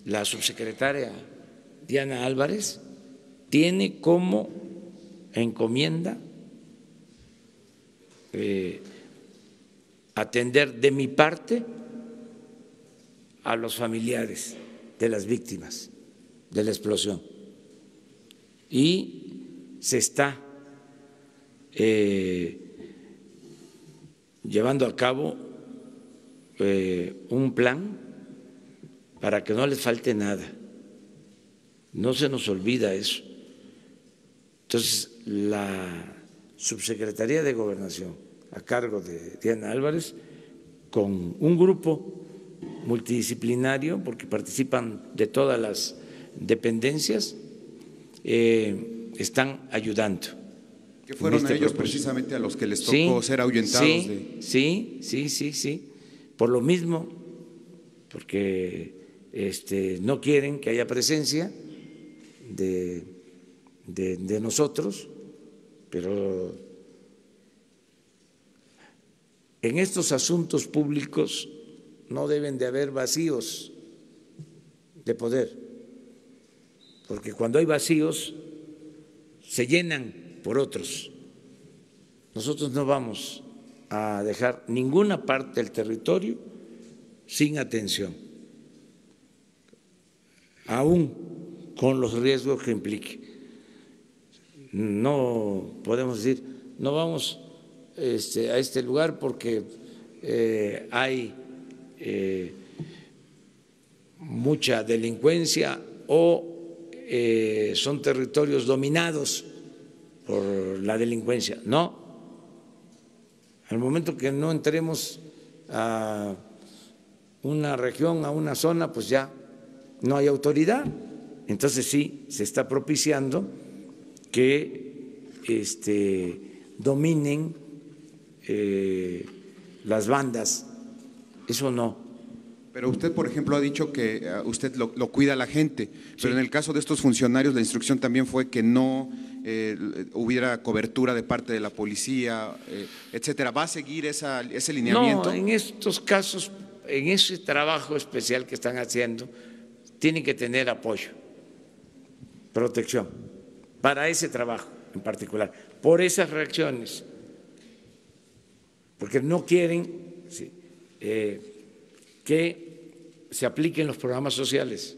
la subsecretaria Diana Álvarez tiene como encomienda atender de mi parte a los familiares de las víctimas de la explosión, y se está llevando a cabo un plan para que no les falte nada. No se nos olvida eso. Entonces, la Subsecretaría de Gobernación, a cargo de Diana Álvarez, con un grupo multidisciplinario, porque participan de todas las dependencias, están ayudando. Que fueron a ellos precisamente a los que les tocó ser ahuyentados. Sí, por lo mismo, porque no quieren que haya presencia de nosotros, pero en estos asuntos públicos no deben de haber vacíos de poder, porque cuando hay vacíos se llenan por otros. Nosotros no vamos a dejar ninguna parte del territorio sin atención, aún con los riesgos que implique. No podemos decir, no vamos a este lugar porque hay mucha delincuencia o son territorios dominados por la delincuencia. No, al momento que no entremos a una región, a una zona, pues ya no hay autoridad. Entonces sí, se está propiciando que dominen las bandas. Eso no. Pero usted, por ejemplo, ha dicho que usted lo cuida a la gente, pero Sí. en el caso de estos funcionarios la instrucción también fue que no hubiera cobertura de parte de la policía, etcétera. ¿Va a seguir ese lineamiento? No, en estos casos, en ese trabajo especial que están haciendo, tienen que tener apoyo, protección, para ese trabajo en particular, por esas reacciones, porque no quieren que se apliquen los programas sociales.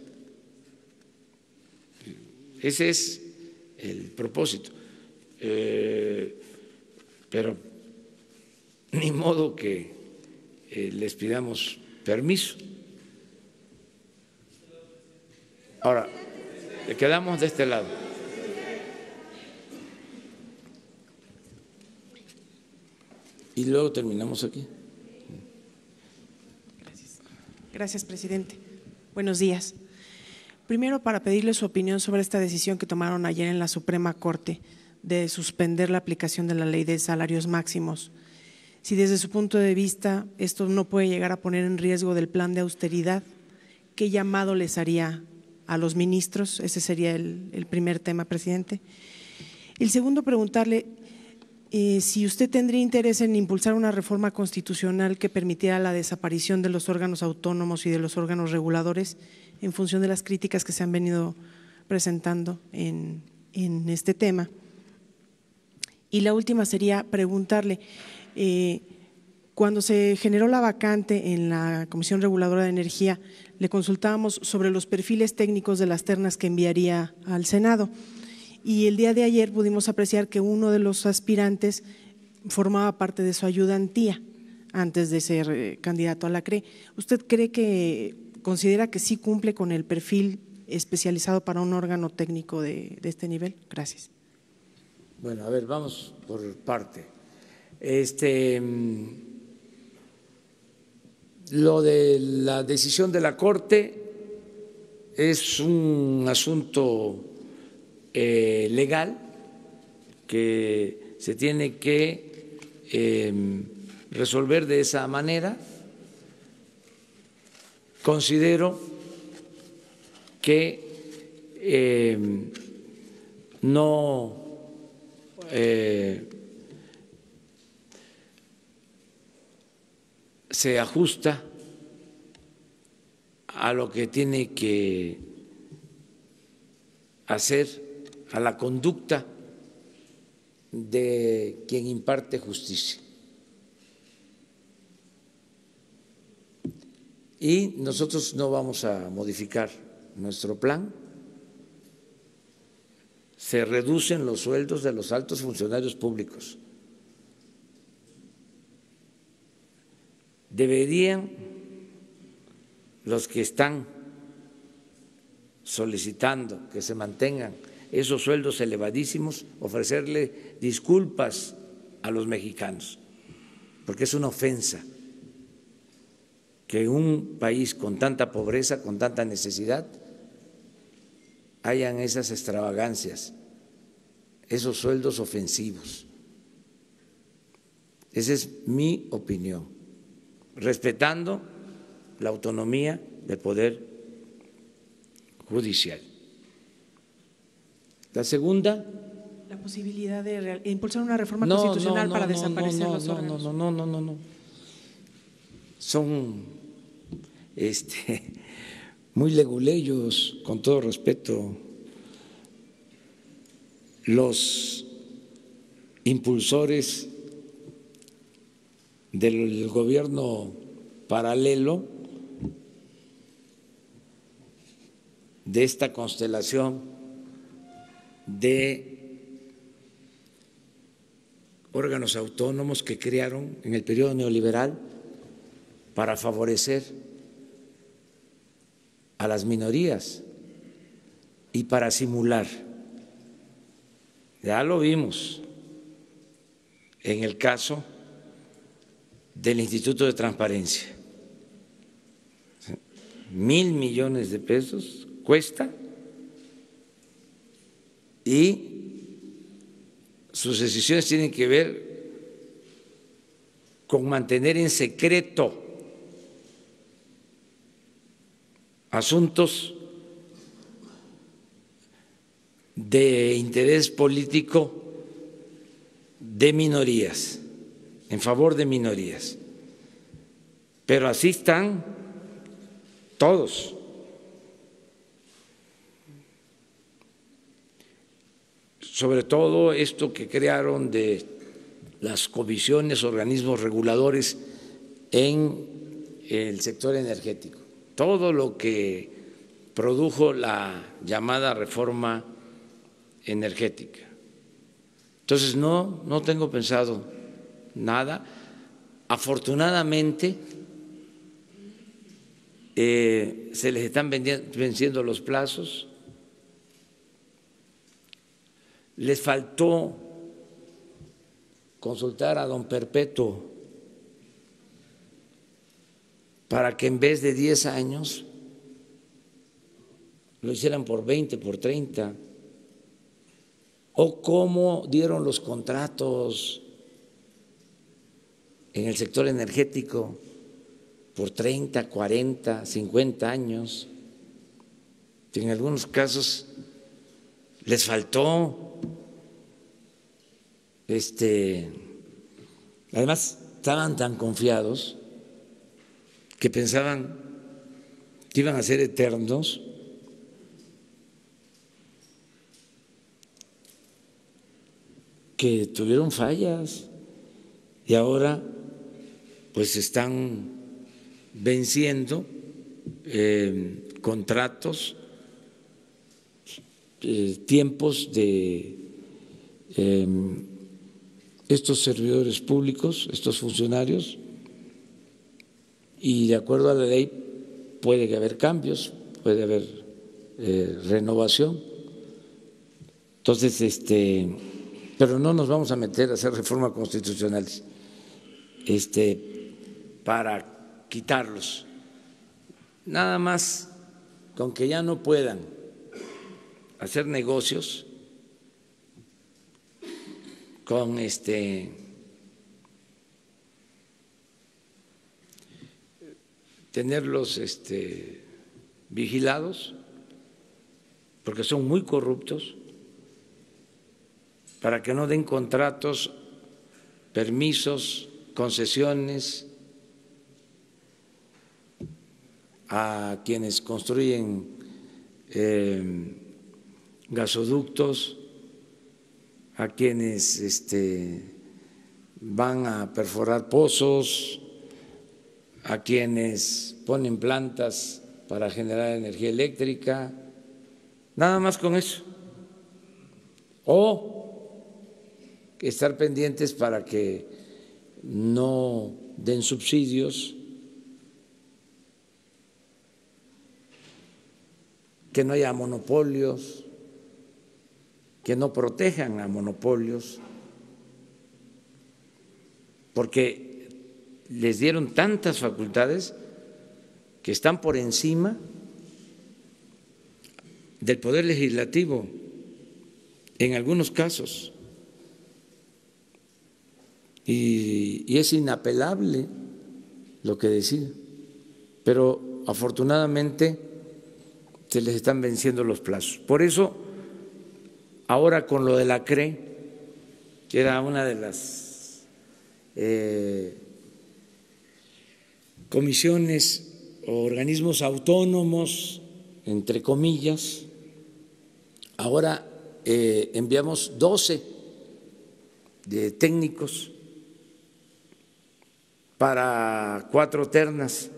Ese es el propósito. Pero ni modo que les pidamos permiso. Ahora, le quedamos de este lado. Y luego terminamos aquí. Gracias, presidente. Buenos días. Primero, para pedirle su opinión sobre esta decisión que tomaron ayer en la Suprema Corte de suspender la aplicación de la ley de salarios máximos. Si desde su punto de vista esto no puede llegar a poner en riesgo del plan de austeridad, ¿qué llamado les haría a los ministros? Ese sería el primer tema, presidente. El segundo, preguntarle si usted tendría interés en impulsar una reforma constitucional que permitiera la desaparición de los órganos autónomos y de los órganos reguladores en función de las críticas que se han venido presentando en este tema. Y la última sería preguntarle, cuando se generó la vacante en la Comisión Reguladora de Energía, le consultábamos sobre los perfiles técnicos de las ternas que enviaría al Senado. Y el día de ayer pudimos apreciar que uno de los aspirantes formaba parte de su ayudantía antes de ser candidato a la CRE. ¿Usted considera que sí cumple con el perfil especializado para un órgano técnico de este nivel? Gracias. Bueno, a ver, vamos por parte. Lo de la decisión de la Corte es un asunto legal que se tiene que resolver de esa manera. Considero que no se ajusta a lo que tiene que hacer, a la conducta de quien imparte justicia. Y nosotros no vamos a modificar nuestro plan. Se reducen los sueldos de los altos funcionarios públicos. Deberían los que están solicitando que se mantengan esos sueldos elevadísimos ofrecerle disculpas a los mexicanos, porque es una ofensa que en un país con tanta pobreza, con tanta necesidad, hayan esas extravagancias, esos sueldos ofensivos. Esa es mi opinión, respetando la autonomía del Poder Judicial. La segunda… La posibilidad de impulsar una reforma constitucional para desaparecer los órganos. No. son muy leguleyos, con todo respeto. Los impulsores del gobierno paralelo de esta constelación de órganos autónomos que crearon en el periodo neoliberal para favorecer a las minorías y para simular. Ya lo vimos en el caso del Instituto de Transparencia. 1.000 millones de pesos cuesta y sus decisiones tienen que ver con mantener en secreto asuntos de interés político de minorías, en favor de minorías. Pero así están todos. Sobre todo esto que crearon de las comisiones, organismos reguladores en el sector energético. Todo lo que produjo la llamada reforma energética. Entonces no tengo pensado nada. Afortunadamente se les están venciendo los plazos. Les faltó consultar a don Perpetuo para que en vez de 10 años lo hicieran por 20, por 30, o cómo dieron los contratos en el sector energético por 30, 40, 50 años. En algunos casos les faltó, además estaban tan confiados que pensaban que iban a ser eternos, que tuvieron fallas y ahora pues están venciendo contratos, tiempos de estos servidores públicos, estos funcionarios, y de acuerdo a la ley puede haber cambios, puede haber renovación. Entonces, pero no nos vamos a meter a hacer reformas constitucionales para quitarlos. Nada más con que ya no puedan hacer negocios con tenerlos vigilados, porque son muy corruptos, para que no den contratos, permisos, concesiones a quienes construyen gasoductos, a quienes van a perforar pozos, a quienes ponen plantas para generar energía eléctrica, nada más con eso. O estar pendientes para que no den subsidios, que no haya monopolios, que no protejan a monopolios, porque les dieron tantas facultades que están por encima del Poder Legislativo en algunos casos. Y es inapelable lo que deciden, pero afortunadamente se les están venciendo los plazos. Por eso, ahora con lo de la CRE, que era una de las comisiones o organismos autónomos, entre comillas. Ahora enviamos 12 de técnicos para 4 ternas.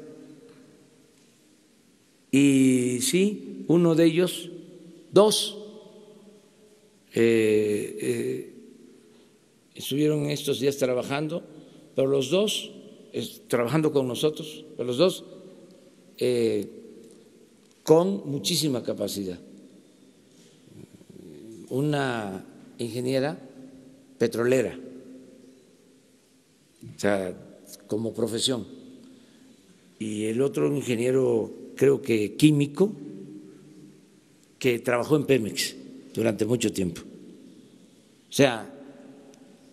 Y sí, uno de ellos, 2, estuvieron estos días trabajando, pero los 2, trabajando con nosotros, pero los 2 con muchísima capacidad. Una ingeniera petrolera, o sea, como profesión, y el otro ingeniero, creo que químico, que trabajó en Pemex durante mucho tiempo. O sea,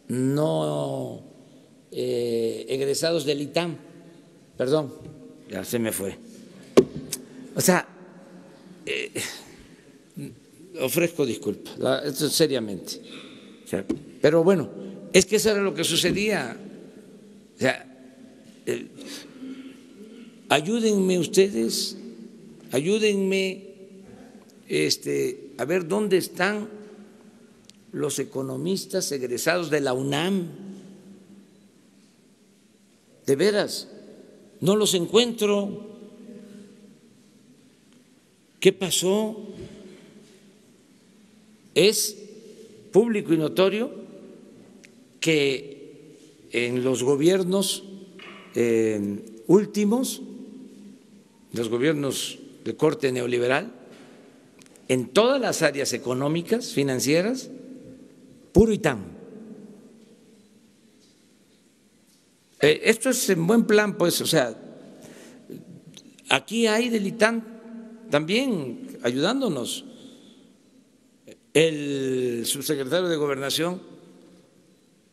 no egresados del ITAM, perdón, ya se me fue. O sea, ofrezco disculpas, esto seriamente. O sea, pero bueno, es que eso era lo que sucedía. O sea, ayúdenme ustedes, ayúdenme a ver dónde están los economistas egresados de la UNAM. De veras, no los encuentro. ¿Qué pasó? Es público y notorio que en los gobiernos últimos, los gobiernos de corte neoliberal, en todas las áreas económicas, financieras, puro ITAM. Esto es en buen plan, pues, o sea, aquí hay del ITAM también ayudándonos. El subsecretario de Gobernación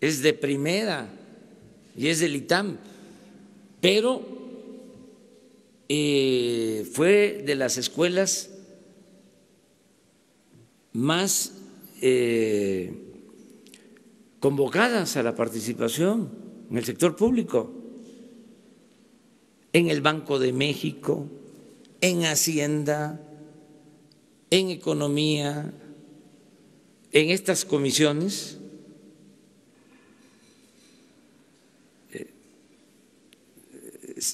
es de primera y es del ITAM, pero fue de las escuelas más convocadas a la participación en el sector público, en el Banco de México, en Hacienda, en Economía, en estas comisiones.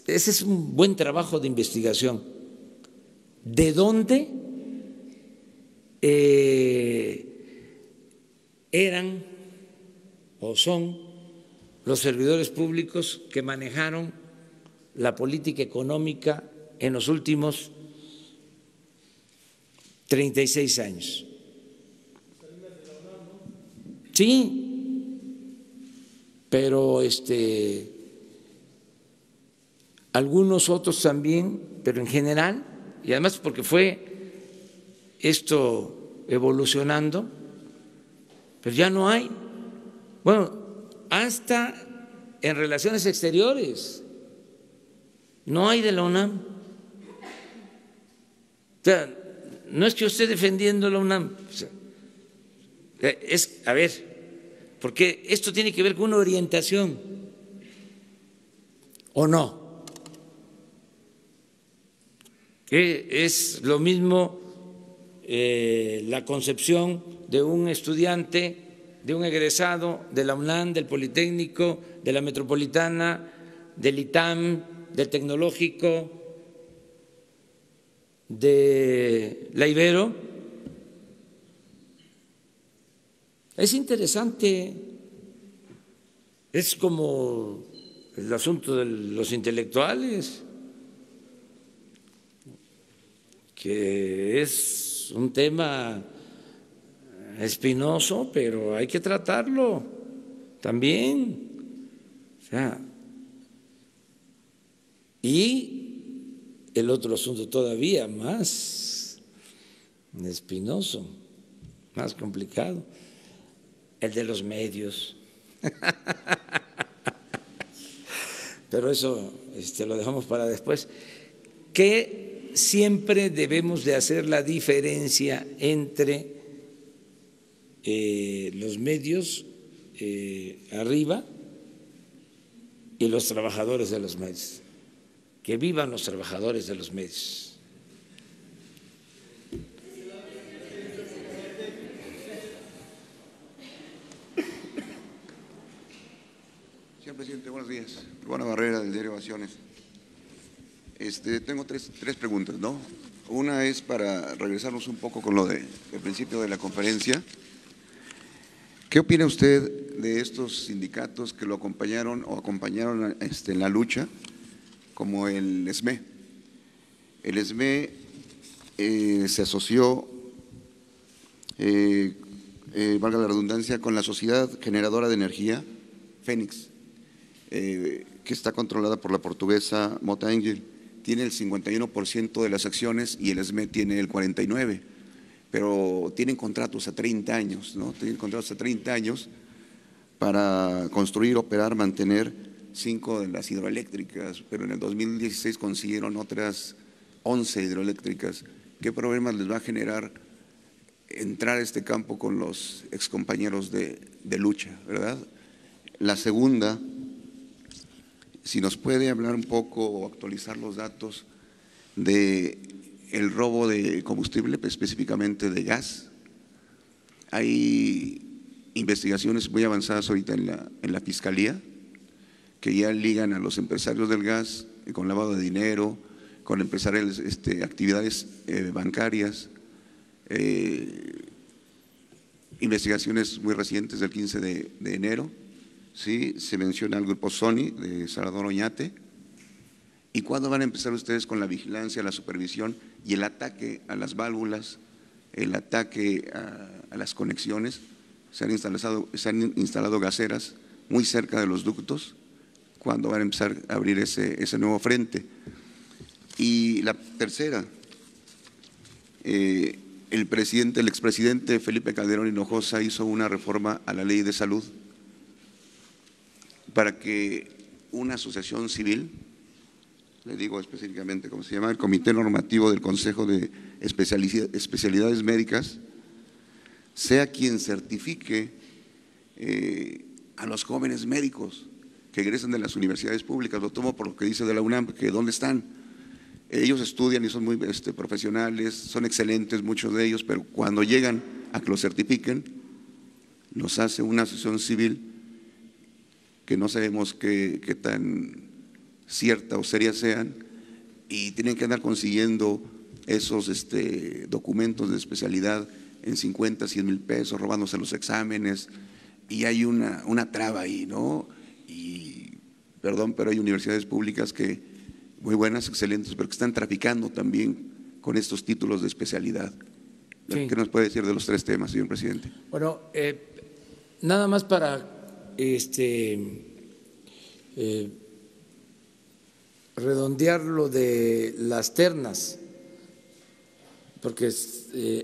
Ese es un buen trabajo de investigación. ¿De dónde eran o son los servidores públicos que manejaron la política económica en los últimos 36 años? Sí, pero algunos otros también, pero en general, y además porque fue esto evolucionando, pero ya no hay. Bueno, hasta en relaciones exteriores no hay de la UNAM. O sea, no es que yo esté defendiendo la UNAM, o sea, es, a ver, porque esto tiene que ver con una orientación, ¿o no? Que es lo mismo la concepción de un estudiante, de un egresado de la UNAM, del Politécnico, de la Metropolitana, del ITAM, del Tecnológico, de la Ibero. Es interesante, es como el asunto de los intelectuales, que es un tema espinoso, pero hay que tratarlo también. O sea, y el otro asunto todavía más espinoso, más complicado, el de los medios. Pero eso lo dejamos para después. Que siempre debemos de hacer la diferencia entre los medios arriba y los trabajadores de los medios. que vivan los trabajadores de los medios. Señor presidente, buenos días. Urbano Barrera, del diario Ovaciones. Tengo tres preguntas, ¿no? Una es para regresarnos un poco con lo del principio de la conferencia. ¿Qué opina usted de estos sindicatos que lo acompañaron en la lucha, como el SME? El SME se asoció, valga la redundancia, con la Sociedad Generadora de Energía, Fénix, que está controlada por la portuguesa Mota Engel. Tiene el 51% de las acciones y el SME tiene el 49%, pero tienen contratos a 30 años, ¿no? Tienen contratos a 30 años para construir, operar, mantener 5 de las hidroeléctricas, pero en el 2016 consiguieron otras 11 hidroeléctricas. ¿Qué problemas les va a generar entrar a este campo con los excompañeros de lucha, verdad? La segunda, si nos puede hablar un poco o actualizar los datos de el robo de combustible, específicamente de gas. Hay investigaciones muy avanzadas ahorita en la Fiscalía que ya ligan a los empresarios del gas con lavado de dinero, con empresarios, actividades bancarias, investigaciones muy recientes del 15 de enero. Sí, se menciona el grupo Sony de Salvador Oñate. ¿Y cuándo van a empezar ustedes con la vigilancia, la supervisión y el ataque a las válvulas, el ataque a las conexiones? Se han instalado gaseras muy cerca de los ductos. ¿Cuándo van a empezar a abrir ese nuevo frente? Y la tercera, el expresidente Felipe Calderón Hinojosa hizo una reforma a la ley de salud para que una asociación civil, le digo específicamente cómo se llama, el Comité Normativo del Consejo de Especialidades Médicas, sea quien certifique a los jóvenes médicos que egresan de las universidades públicas. Lo tomo por lo que dice de la UNAM, que ¿dónde están? Ellos estudian y son muy profesionales, son excelentes muchos de ellos, pero cuando llegan a que los certifiquen, los hace una asociación civil que no sabemos qué tan cierta o seria sean, y tienen que andar consiguiendo esos documentos de especialidad en 50, 100 mil pesos, robándose los exámenes, y hay una traba ahí, ¿no? Y perdón, pero hay universidades públicas que muy buenas, excelentes, pero que están traficando también con estos títulos de especialidad. Sí. ¿Qué nos puede decir de los tres temas, señor presidente? Bueno, nada más para redondear lo de las ternas, porque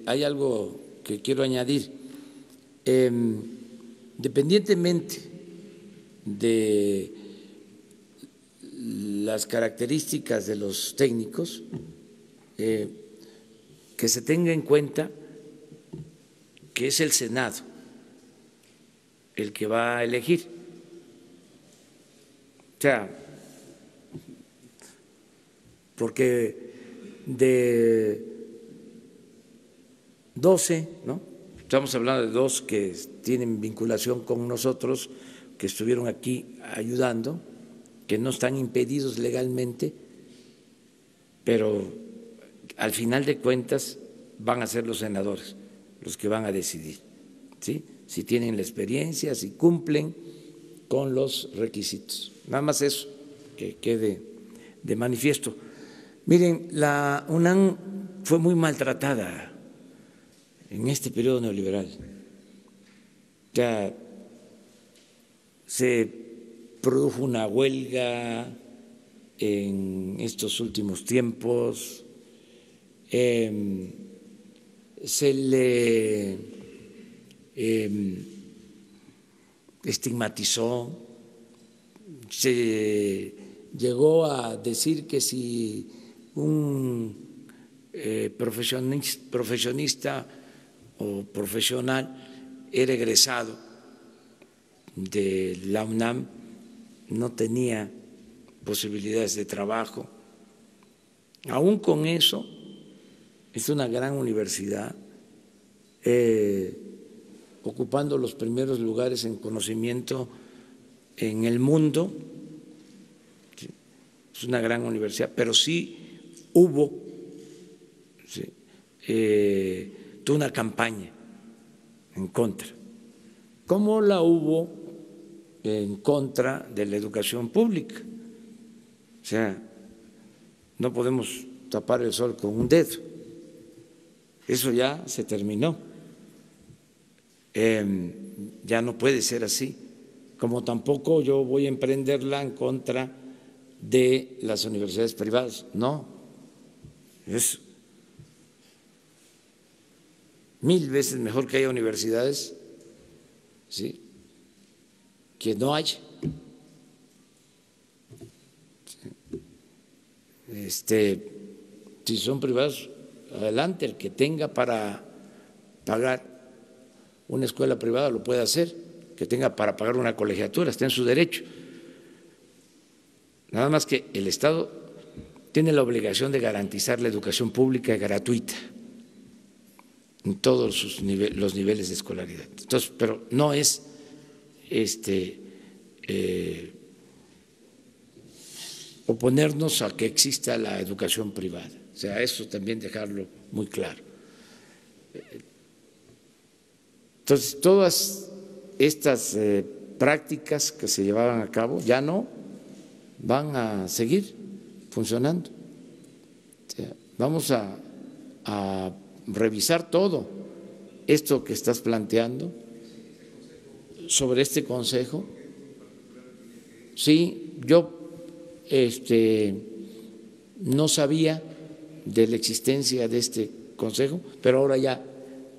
hay algo que quiero añadir. Independientemente de las características de los técnicos, que se tenga en cuenta que es el Senado el que va a elegir. O sea, porque de 12, ¿no? Estamos hablando de 2 que tienen vinculación con nosotros, que estuvieron aquí ayudando, que no están impedidos legalmente, pero al final de cuentas van a ser los senadores los que van a decidir, ¿sí? Si tienen la experiencia, si cumplen con los requisitos. Nada más eso, que quede de manifiesto. Miren, la UNAM fue muy maltratada en este periodo neoliberal. Ya se produjo una huelga en estos últimos tiempos, se le estigmatizó, se llegó a decir que si un profesionista o profesional era egresado de la UNAM, no tenía posibilidades de trabajo Aún con eso, es una gran universidad, ocupando los primeros lugares en conocimiento en el mundo. Es una gran universidad, pero sí hubo toda una campaña en contra, como la hubo en contra de la educación pública. O sea, no podemos tapar el sol con un dedo. Eso ya se terminó. Ya no puede ser así. Como tampoco yo voy a emprenderla en contra de las universidades privadas. No, es 1000 veces mejor que haya universidades, ¿sí?, que no haya. Si son privados, adelante, el que tenga para pagar una escuela privada lo puede hacer, que tenga para pagar una colegiatura, está en su derecho. Nada más que el Estado tiene la obligación de garantizar la educación pública gratuita en todos los niveles de escolaridad. Entonces, pero no es oponernos a que exista la educación privada. O sea, eso también dejarlo muy claro. Entonces, todas estas prácticas que se llevaban a cabo ya no van a seguir funcionando. O sea, vamos a revisar todo esto que estás planteando sobre este consejo. Sí, yo no sabía de la existencia de este consejo, pero ahora ya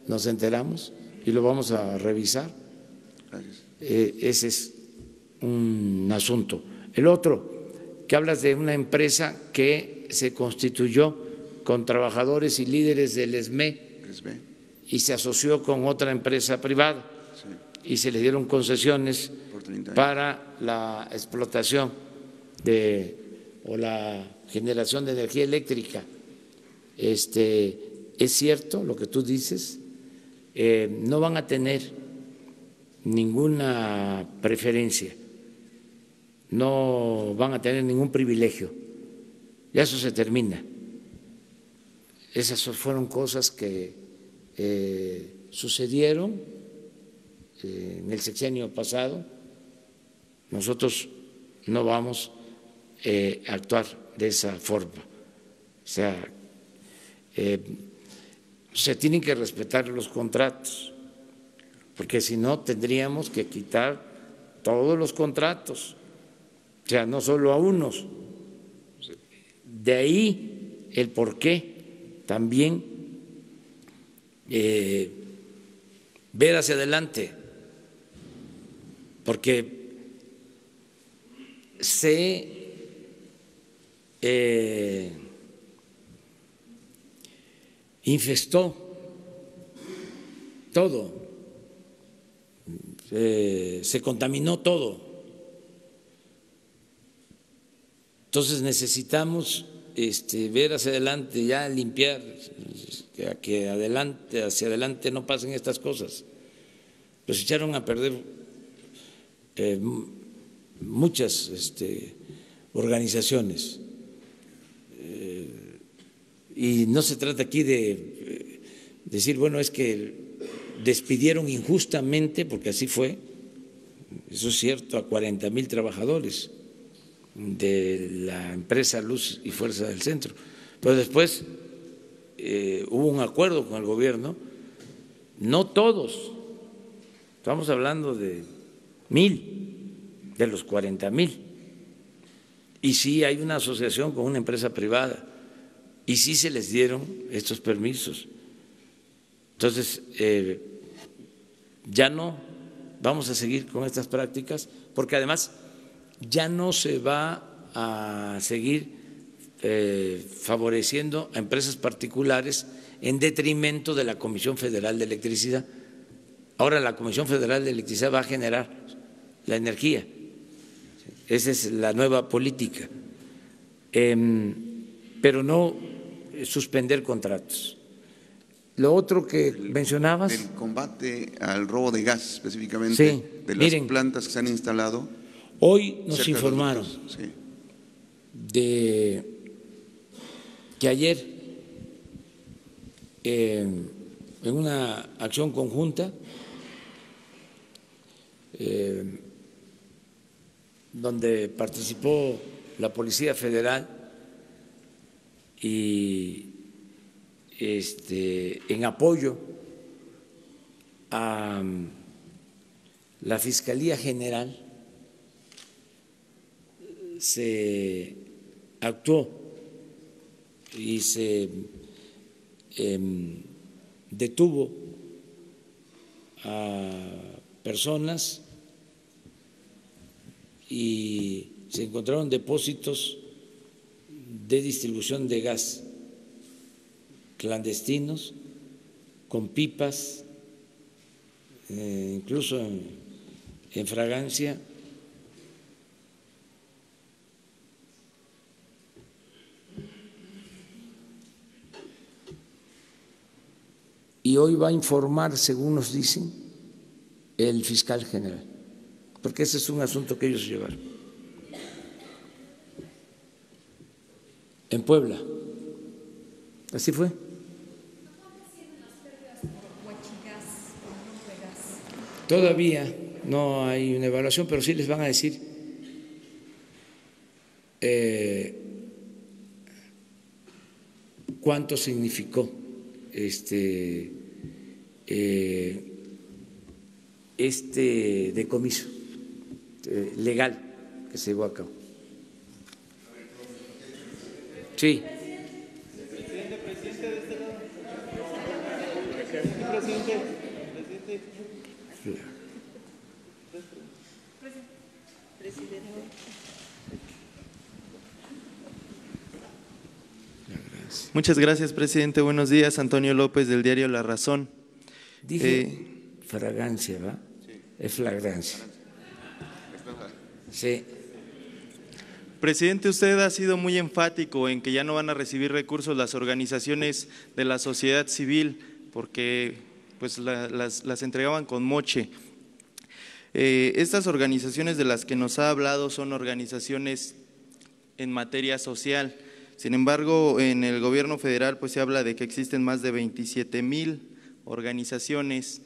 nos enteramos y lo vamos a revisar. Ese es un asunto. El otro, que hablas de una empresa que se constituyó con trabajadores y líderes del ESME y se asoció con otra empresa privada, y se le dieron concesiones para la explotación o la generación de energía eléctrica. Es cierto lo que tú dices, no van a tener ninguna preferencia, no van a tener ningún privilegio, ya eso se termina. Esas fueron cosas que sucedieron en el sexenio pasado. Nosotros no vamos a actuar de esa forma. O sea, se tienen que respetar los contratos, porque si no tendríamos que quitar todos los contratos, o sea, no solo a unos. De ahí el porqué también ver hacia adelante, porque se infestó todo, se contaminó todo. Entonces necesitamos ver hacia adelante, ya limpiar, que hacia adelante no pasen estas cosas. Los echaron a perder muchas organizaciones, y no se trata aquí de decir, bueno, es que despidieron injustamente, porque así fue, eso es cierto, a 40,000 trabajadores de la empresa Luz y Fuerza del Centro, pero después hubo un acuerdo con el gobierno, no todos, estamos hablando de 1,000 de los 40,000, y sí hay una asociación con una empresa privada, y sí se les dieron estos permisos. Entonces, ya no vamos a seguir con estas prácticas, porque además ya no se va a seguir favoreciendo a empresas particulares en detrimento de la Comisión Federal de Electricidad. Ahora la Comisión Federal de Electricidad va a generar la energía. Esa es la nueva política. pero no suspender contratos. Lo otro que mencionabas. El combate al robo de gas, específicamente, sí, de las miren, plantas que se han instalado. Hoy nos informaron de que ayer, en una acción conjunta, donde participó la Policía Federal y en apoyo a la Fiscalía General, se actuó y se detuvo a personas y se encontraron depósitos de distribución de gas clandestinos con pipas, incluso en fragancia. Y hoy va a informar, según nos dicen, el fiscal general, porque ese es un asunto que ellos llevaron. En Puebla. Así fue. Todavía no hay una evaluación, pero sí les van a decir cuánto significó este decomiso legal que se llevó a cabo. Sí. Muchas gracias, presidente. Buenos días. Antonio López, del diario La Razón. Dije fragancia, ¿va? Sí. Es flagrancia. Sí. Presidente, usted ha sido muy enfático en que ya no van a recibir recursos las organizaciones de la sociedad civil porque pues las entregaban con moche. Estas organizaciones de las que nos ha hablado son organizaciones en materia social. Sin embargo, en el gobierno federal pues se habla de que existen más de 27,000 organizaciones,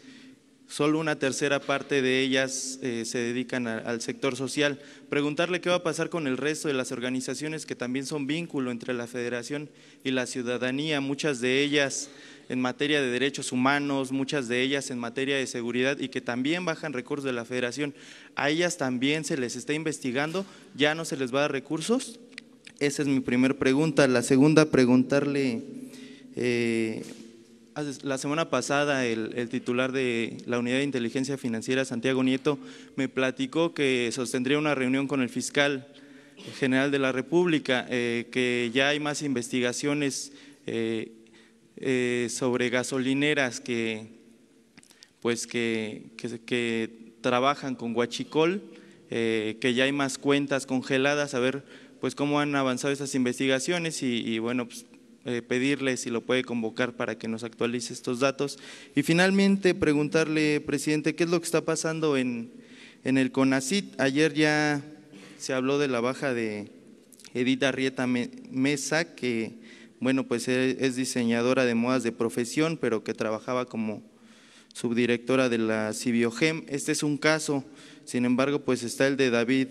solo una tercera parte de ellas se dedican al sector social. Preguntarle qué va a pasar con el resto de las organizaciones que también son vínculo entre la federación y la ciudadanía, muchas de ellas en materia de derechos humanos, muchas de ellas en materia de seguridad y que también bajan recursos de la federación. ¿A ellas también se les está investigando? ¿Ya no se les va a dar recursos? Esa es mi primera pregunta. La segunda, preguntarle, la semana pasada el titular de la Unidad de Inteligencia Financiera, Santiago Nieto, me platicó que sostendría una reunión con el fiscal general de la República, que ya hay más investigaciones sobre gasolineras que trabajan con huachicol, que ya hay más cuentas congeladas, a ver pues cómo han avanzado esas investigaciones y bueno, pues, pedirle si lo puede convocar para que nos actualice estos datos. Y finalmente preguntarle, presidente, ¿qué es lo que está pasando en el CONACYT? Ayer ya se habló de la baja de Edith Arrieta Mesa, que bueno, pues es diseñadora de modas de profesión, pero que trabajaba como subdirectora de la Cibiogem. Este es un caso, sin embargo, pues está el de David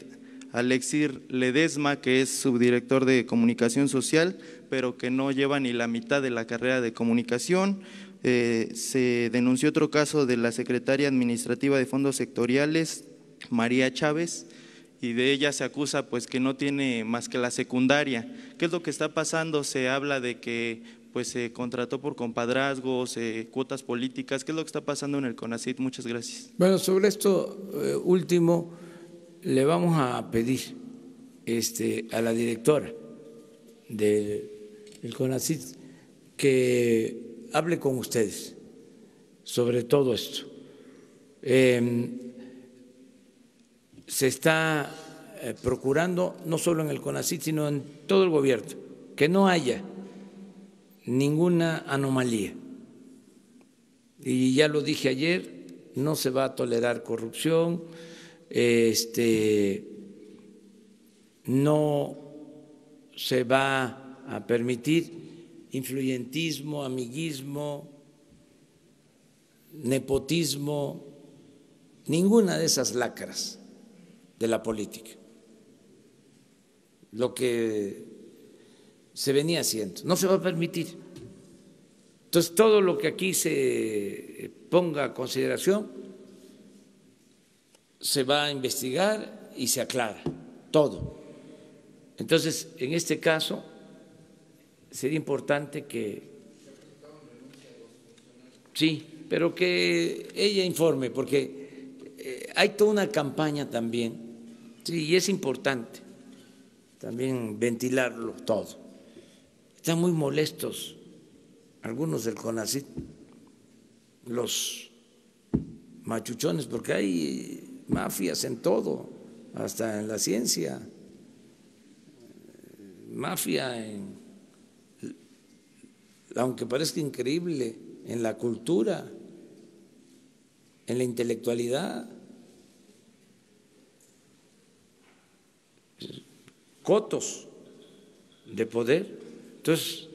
Alexir Ledesma, que es subdirector de comunicación social, pero que no lleva ni la mitad de la carrera de comunicación. Se denunció otro caso de la secretaria administrativa de fondos sectoriales, María Chávez, y de ella se acusa pues que no tiene más que la secundaria. ¿Qué es lo que está pasando? Se habla de que pues se contrató por compadrazgos, cuotas políticas. ¿Qué es lo que está pasando en el CONACYT? Muchas gracias. Bueno, sobre esto último, le vamos a pedir a la directora del CONACYT que hable con ustedes sobre todo esto. Se está procurando, no solo en el CONACYT, sino en todo el gobierno, que no haya ninguna anomalía. Y ya lo dije ayer, no se va a tolerar corrupción, no se va a permitir influyentismo, amiguismo, nepotismo, ninguna de esas lacras de la política. Lo que se venía haciendo no se va a permitir. Entonces, todo lo que aquí se ponga a consideración se va a investigar y se aclara todo. Entonces, en este caso, sería importante que sí, pero que ella informe, porque hay toda una campaña también, sí, y es importante también ventilarlo todo. Están muy molestos algunos del CONACYT, los machuchones, porque hay mafias en todo, hasta en la ciencia, mafia en, aunque parezca increíble, en la cultura, en la intelectualidad, cotos de poder. Entonces,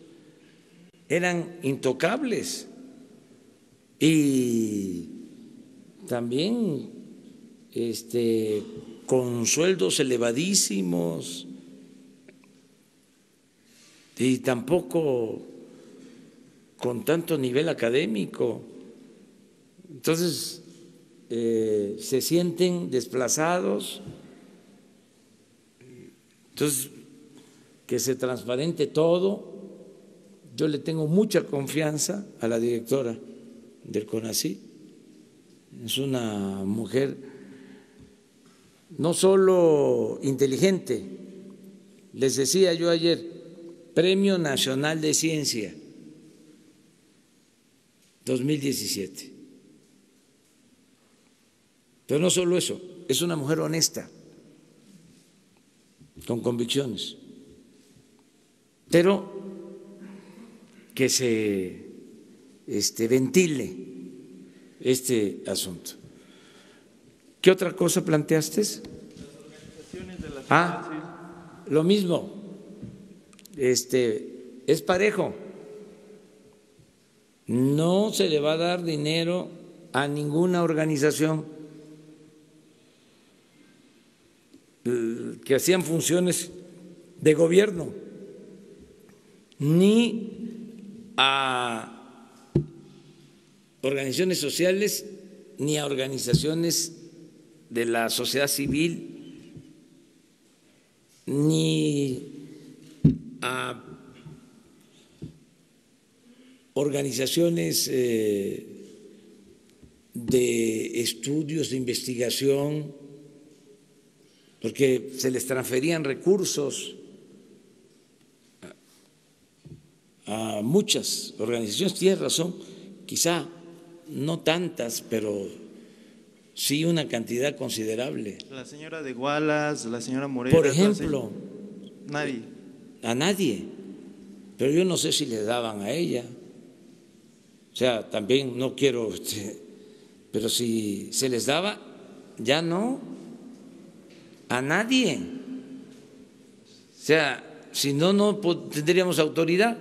eran intocables y también con sueldos elevadísimos y tampoco con tanto nivel académico. Entonces, se sienten desplazados. Entonces, que se transparente todo. Yo le tengo mucha confianza a la directora del CONACYT. Es una mujer no solo inteligente, les decía yo ayer, Premio Nacional de Ciencia 2017. Pero no solo eso, es una mujer honesta, con convicciones, pero que se ventile este asunto. ¿Qué otra cosa planteaste? Las organizaciones de la sociedad civil. Lo mismo, es parejo. No se le va a dar dinero a ninguna organización que hacían funciones de gobierno, ni a organizaciones sociales, ni a organizaciones de la sociedad civil, ni a organizaciones de estudios, de investigación, porque se les transferían recursos a muchas organizaciones. Tienes razón, quizá no tantas, pero sí una cantidad considerable. La señora de Gualas, la señora Morera. Por ejemplo, nadie. A nadie, pero yo no sé si le daban a ella. O sea, también no quiero, pero si se les daba, ya no, a nadie. O sea, si no, no tendríamos autoridad,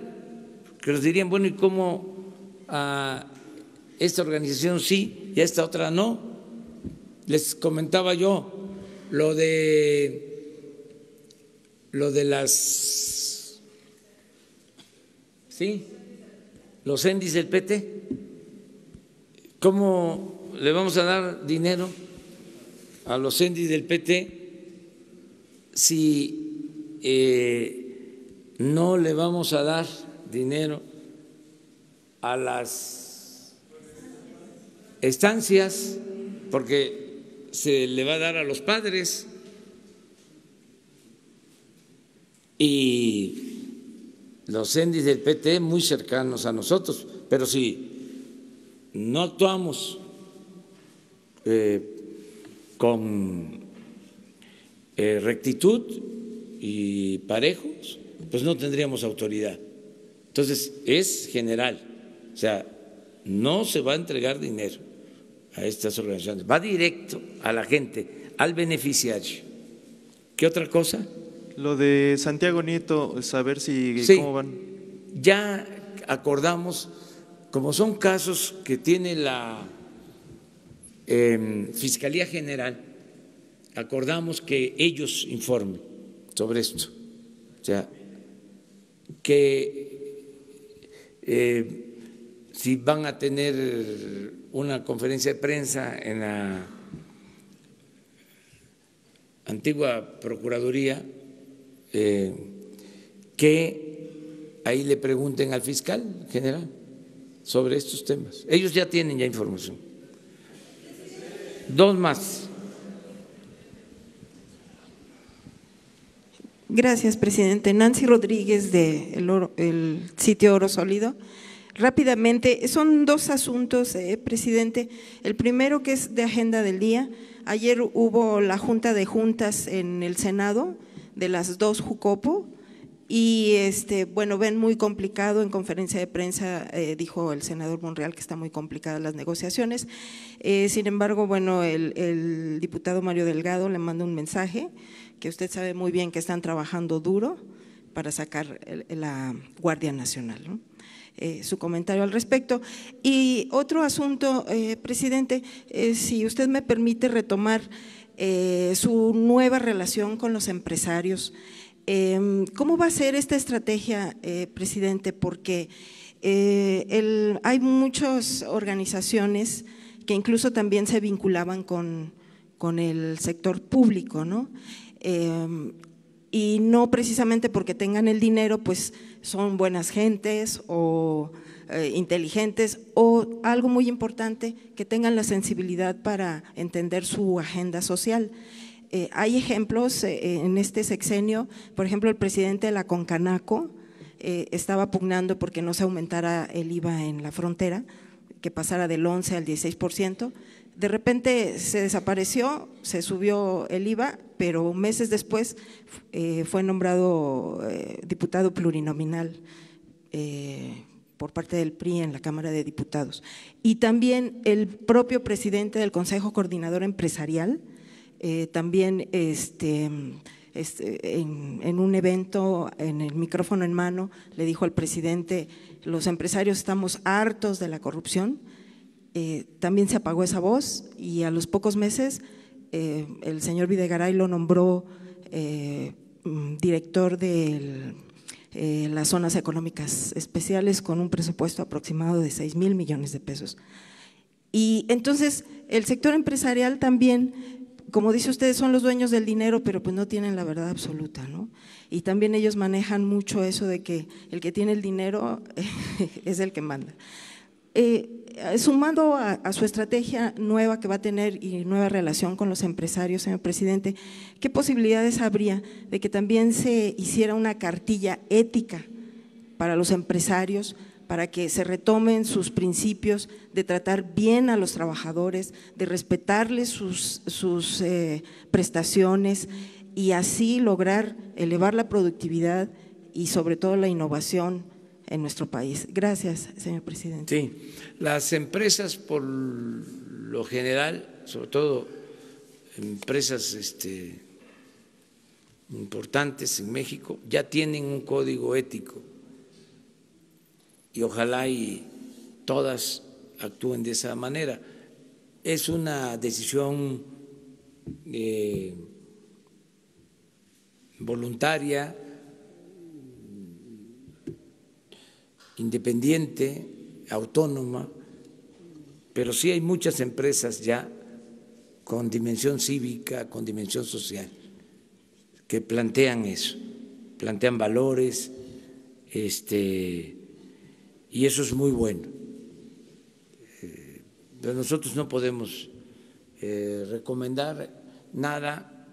que nos dirían, bueno, ¿y cómo a esta organización sí y a esta otra no? Les comentaba yo lo de las, ¿sí?, los ENDIs del PT. ¿Cómo le vamos a dar dinero a los ENDIs del PT si no le vamos a dar dinero a las estancias? Porque se le va a dar a los padres. Y los ENDIs del PT muy cercanos a nosotros, pero si no actuamos con rectitud, y parejos, pues no tendríamos autoridad. Entonces, es general, o sea, no se va a entregar dinero a estas organizaciones, va directo a la gente, al beneficiario. ¿Qué otra cosa? Lo de Santiago Nieto, saber si Sí, cómo van. ya acordamos, como son casos que tiene la Fiscalía General, acordamos que ellos informen sobre esto, o sea, que si van a tener una conferencia de prensa en la antigua Procuraduría, que ahí le pregunten al fiscal general sobre estos temas. Ellos ya tienen ya información. Dos más. Gracias, presidente. Nancy Rodríguez, de el sitio Oro Sólido. Rápidamente, son dos asuntos, presidente. El primero, que es de agenda del día. Ayer hubo la junta de juntas en el Senado de las dos Jucopo y bueno, ven muy complicado. En conferencia de prensa dijo el senador Monreal que está muy complicadas las negociaciones. Sin embargo, bueno, el diputado Mario Delgado le manda un mensaje que usted sabe muy bien que están trabajando duro para sacar la Guardia Nacional, ¿no? Su comentario al respecto. Y otro asunto, presidente, si usted me permite retomar su nueva relación con los empresarios. ¿Cómo va a ser esta estrategia, presidente? Porque hay muchas organizaciones que incluso también se vinculaban con el sector público, ¿no? Y no precisamente porque tengan el dinero, pues son buenas gentes o inteligentes, o algo muy importante, que tengan la sensibilidad para entender su agenda social. Hay ejemplos en este sexenio, por ejemplo, el presidente de la Concanaco estaba pugnando porque no se aumentara el IVA en la frontera, que pasara del 11 al 16%. De repente se desapareció, se subió el IVA, pero meses después fue nombrado diputado plurinominal por parte del PRI en la Cámara de Diputados. Y también el propio presidente del Consejo Coordinador Empresarial, también en un evento, en el micrófono en mano, le dijo al presidente: los empresarios estamos hartos de la corrupción. También se apagó esa voz y a los pocos meses el señor Videgaray lo nombró director de las zonas económicas especiales con un presupuesto aproximado de 6,000 millones de pesos. Y entonces el sector empresarial también, como dice usted, son los dueños del dinero, pero pues no tienen la verdad absoluta, ¿no? Y también ellos manejan mucho eso de que el que tiene el dinero es el que manda. Sumando a su estrategia nueva que va a tener y nueva relación con los empresarios, señor presidente, ¿qué posibilidades habría de que también se hiciera una cartilla ética para los empresarios, para que se retomen sus principios de tratar bien a los trabajadores, de respetarles sus prestaciones y así lograr elevar la productividad y sobre todo la innovación en nuestro país? Gracias, señor presidente. Sí, las empresas por lo general, sobre todo empresas importantes en México, ya tienen un código ético y ojalá y todas actúen de esa manera. Es una decisión voluntaria, independiente, autónoma, pero sí hay muchas empresas ya con dimensión cívica, con dimensión social, que plantean eso, plantean valores, y eso es muy bueno. Pero nosotros no podemos recomendar nada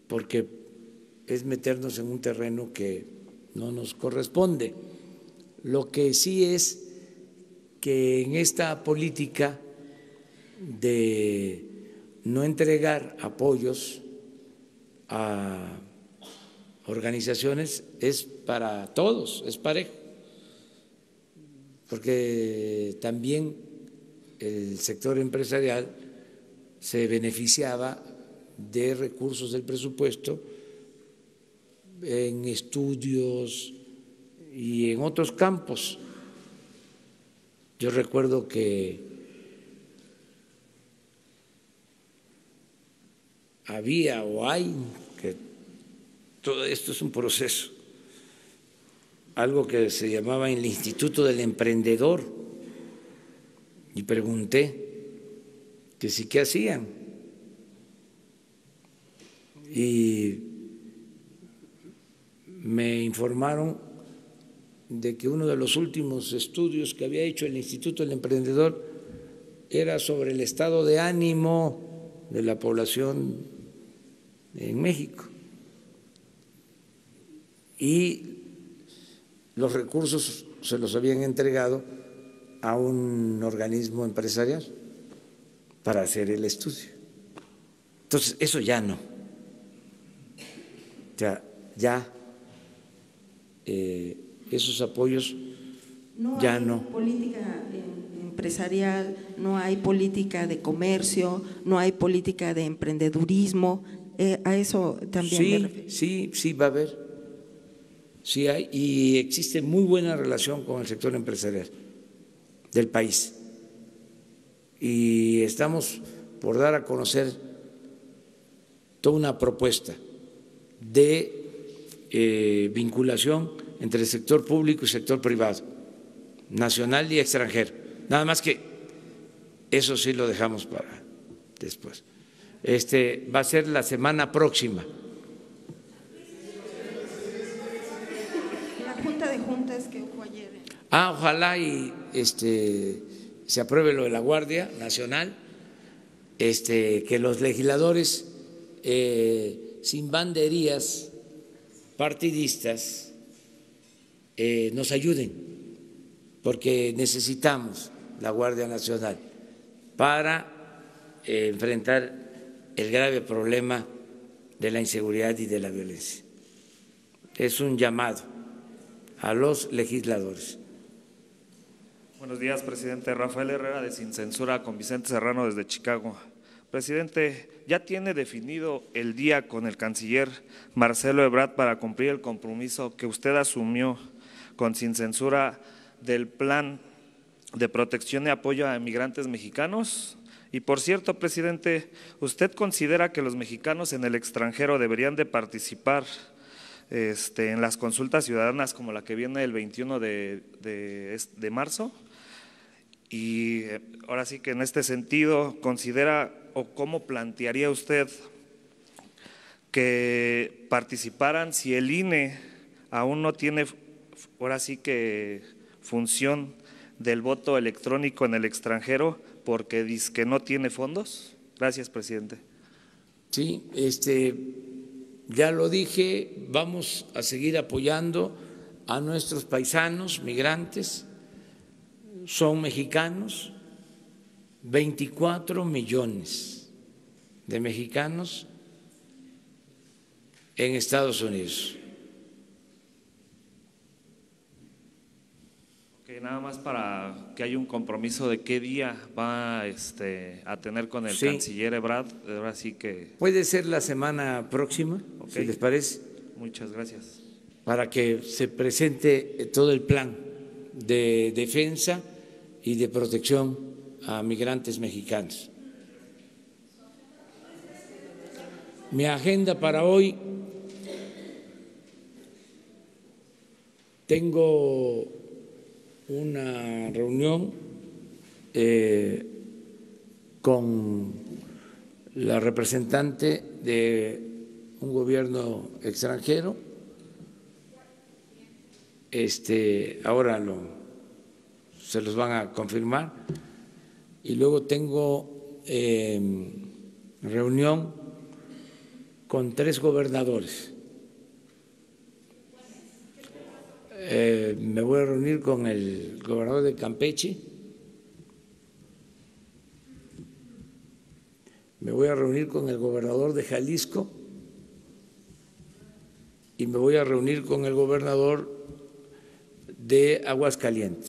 porque es meternos en un terreno que no nos corresponde. Lo que sí es que en esta política de no entregar apoyos a organizaciones es para todos, es parejo, porque también el sector empresarial se beneficiaba de recursos del presupuesto en estudios y en otros campos. Yo recuerdo que había o hay, que todo esto es un proceso, algo que se llamaba el Instituto del Emprendedor, y pregunté que sí, ¿qué hacían? Y me informaron de que uno de los últimos estudios que había hecho el Instituto del Emprendedor era sobre el estado de ánimo de la población en México. Y los recursos se los habían entregado a un organismo empresarial para hacer el estudio. Entonces, eso ya no. Ya esos apoyos ya no. Política empresarial, no hay política de comercio, no hay política de emprendedurismo. A eso también me refiero. Sí, va a haber. Sí hay, y existe muy buena relación con el sector empresarial del país. Y estamos por dar a conocer toda una propuesta de vinculación entre el sector público y sector privado, nacional y extranjero. Nada más que eso sí lo dejamos para después. Va a ser la semana próxima. La Junta de Juntas que hubo ayer. Ojalá y se apruebe lo de la Guardia Nacional, que los legisladores sin banderías partidistas nos ayuden, porque necesitamos la Guardia Nacional para enfrentar el grave problema de la inseguridad y de la violencia. Es un llamado a los legisladores. Buenos días, presidente. Rafael Herrera, de Sin Censura, con Vicente Serrano desde Chicago. Presidente, ¿ya tiene definido el día con el canciller Marcelo Ebrard para cumplir el compromiso que usted asumió con Sin Censura del plan de protección y apoyo a emigrantes mexicanos? Y por cierto, presidente, ¿usted considera que los mexicanos en el extranjero deberían de participar en las consultas ciudadanas como la que viene el 21 de marzo? Y ahora sí que en este sentido, ¿considera o cómo plantearía usted que participaran si el INE aún no tiene ahora sí que función del voto electrónico en el extranjero porque dice que no tiene fondos? Gracias, presidente. Sí, ya lo dije, vamos a seguir apoyando a nuestros paisanos migrantes, son mexicanos, 24 millones de mexicanos en Estados Unidos. Okay, nada más para que haya un compromiso de qué día va a tener con el canciller Ebrard, ahora sí que… Puede ser la semana próxima, si les parece. Muchas gracias. Para que se presente todo el plan de defensa y de protección a migrantes mexicanos. Mi agenda para hoy, tengo una reunión con la representante de un gobierno extranjero. Ahora se los van a confirmar. Y luego tengo reunión con 3 gobernadores. Me voy a reunir con el gobernador de Campeche, me voy a reunir con el gobernador de Jalisco y me voy a reunir con el gobernador de Aguascalientes.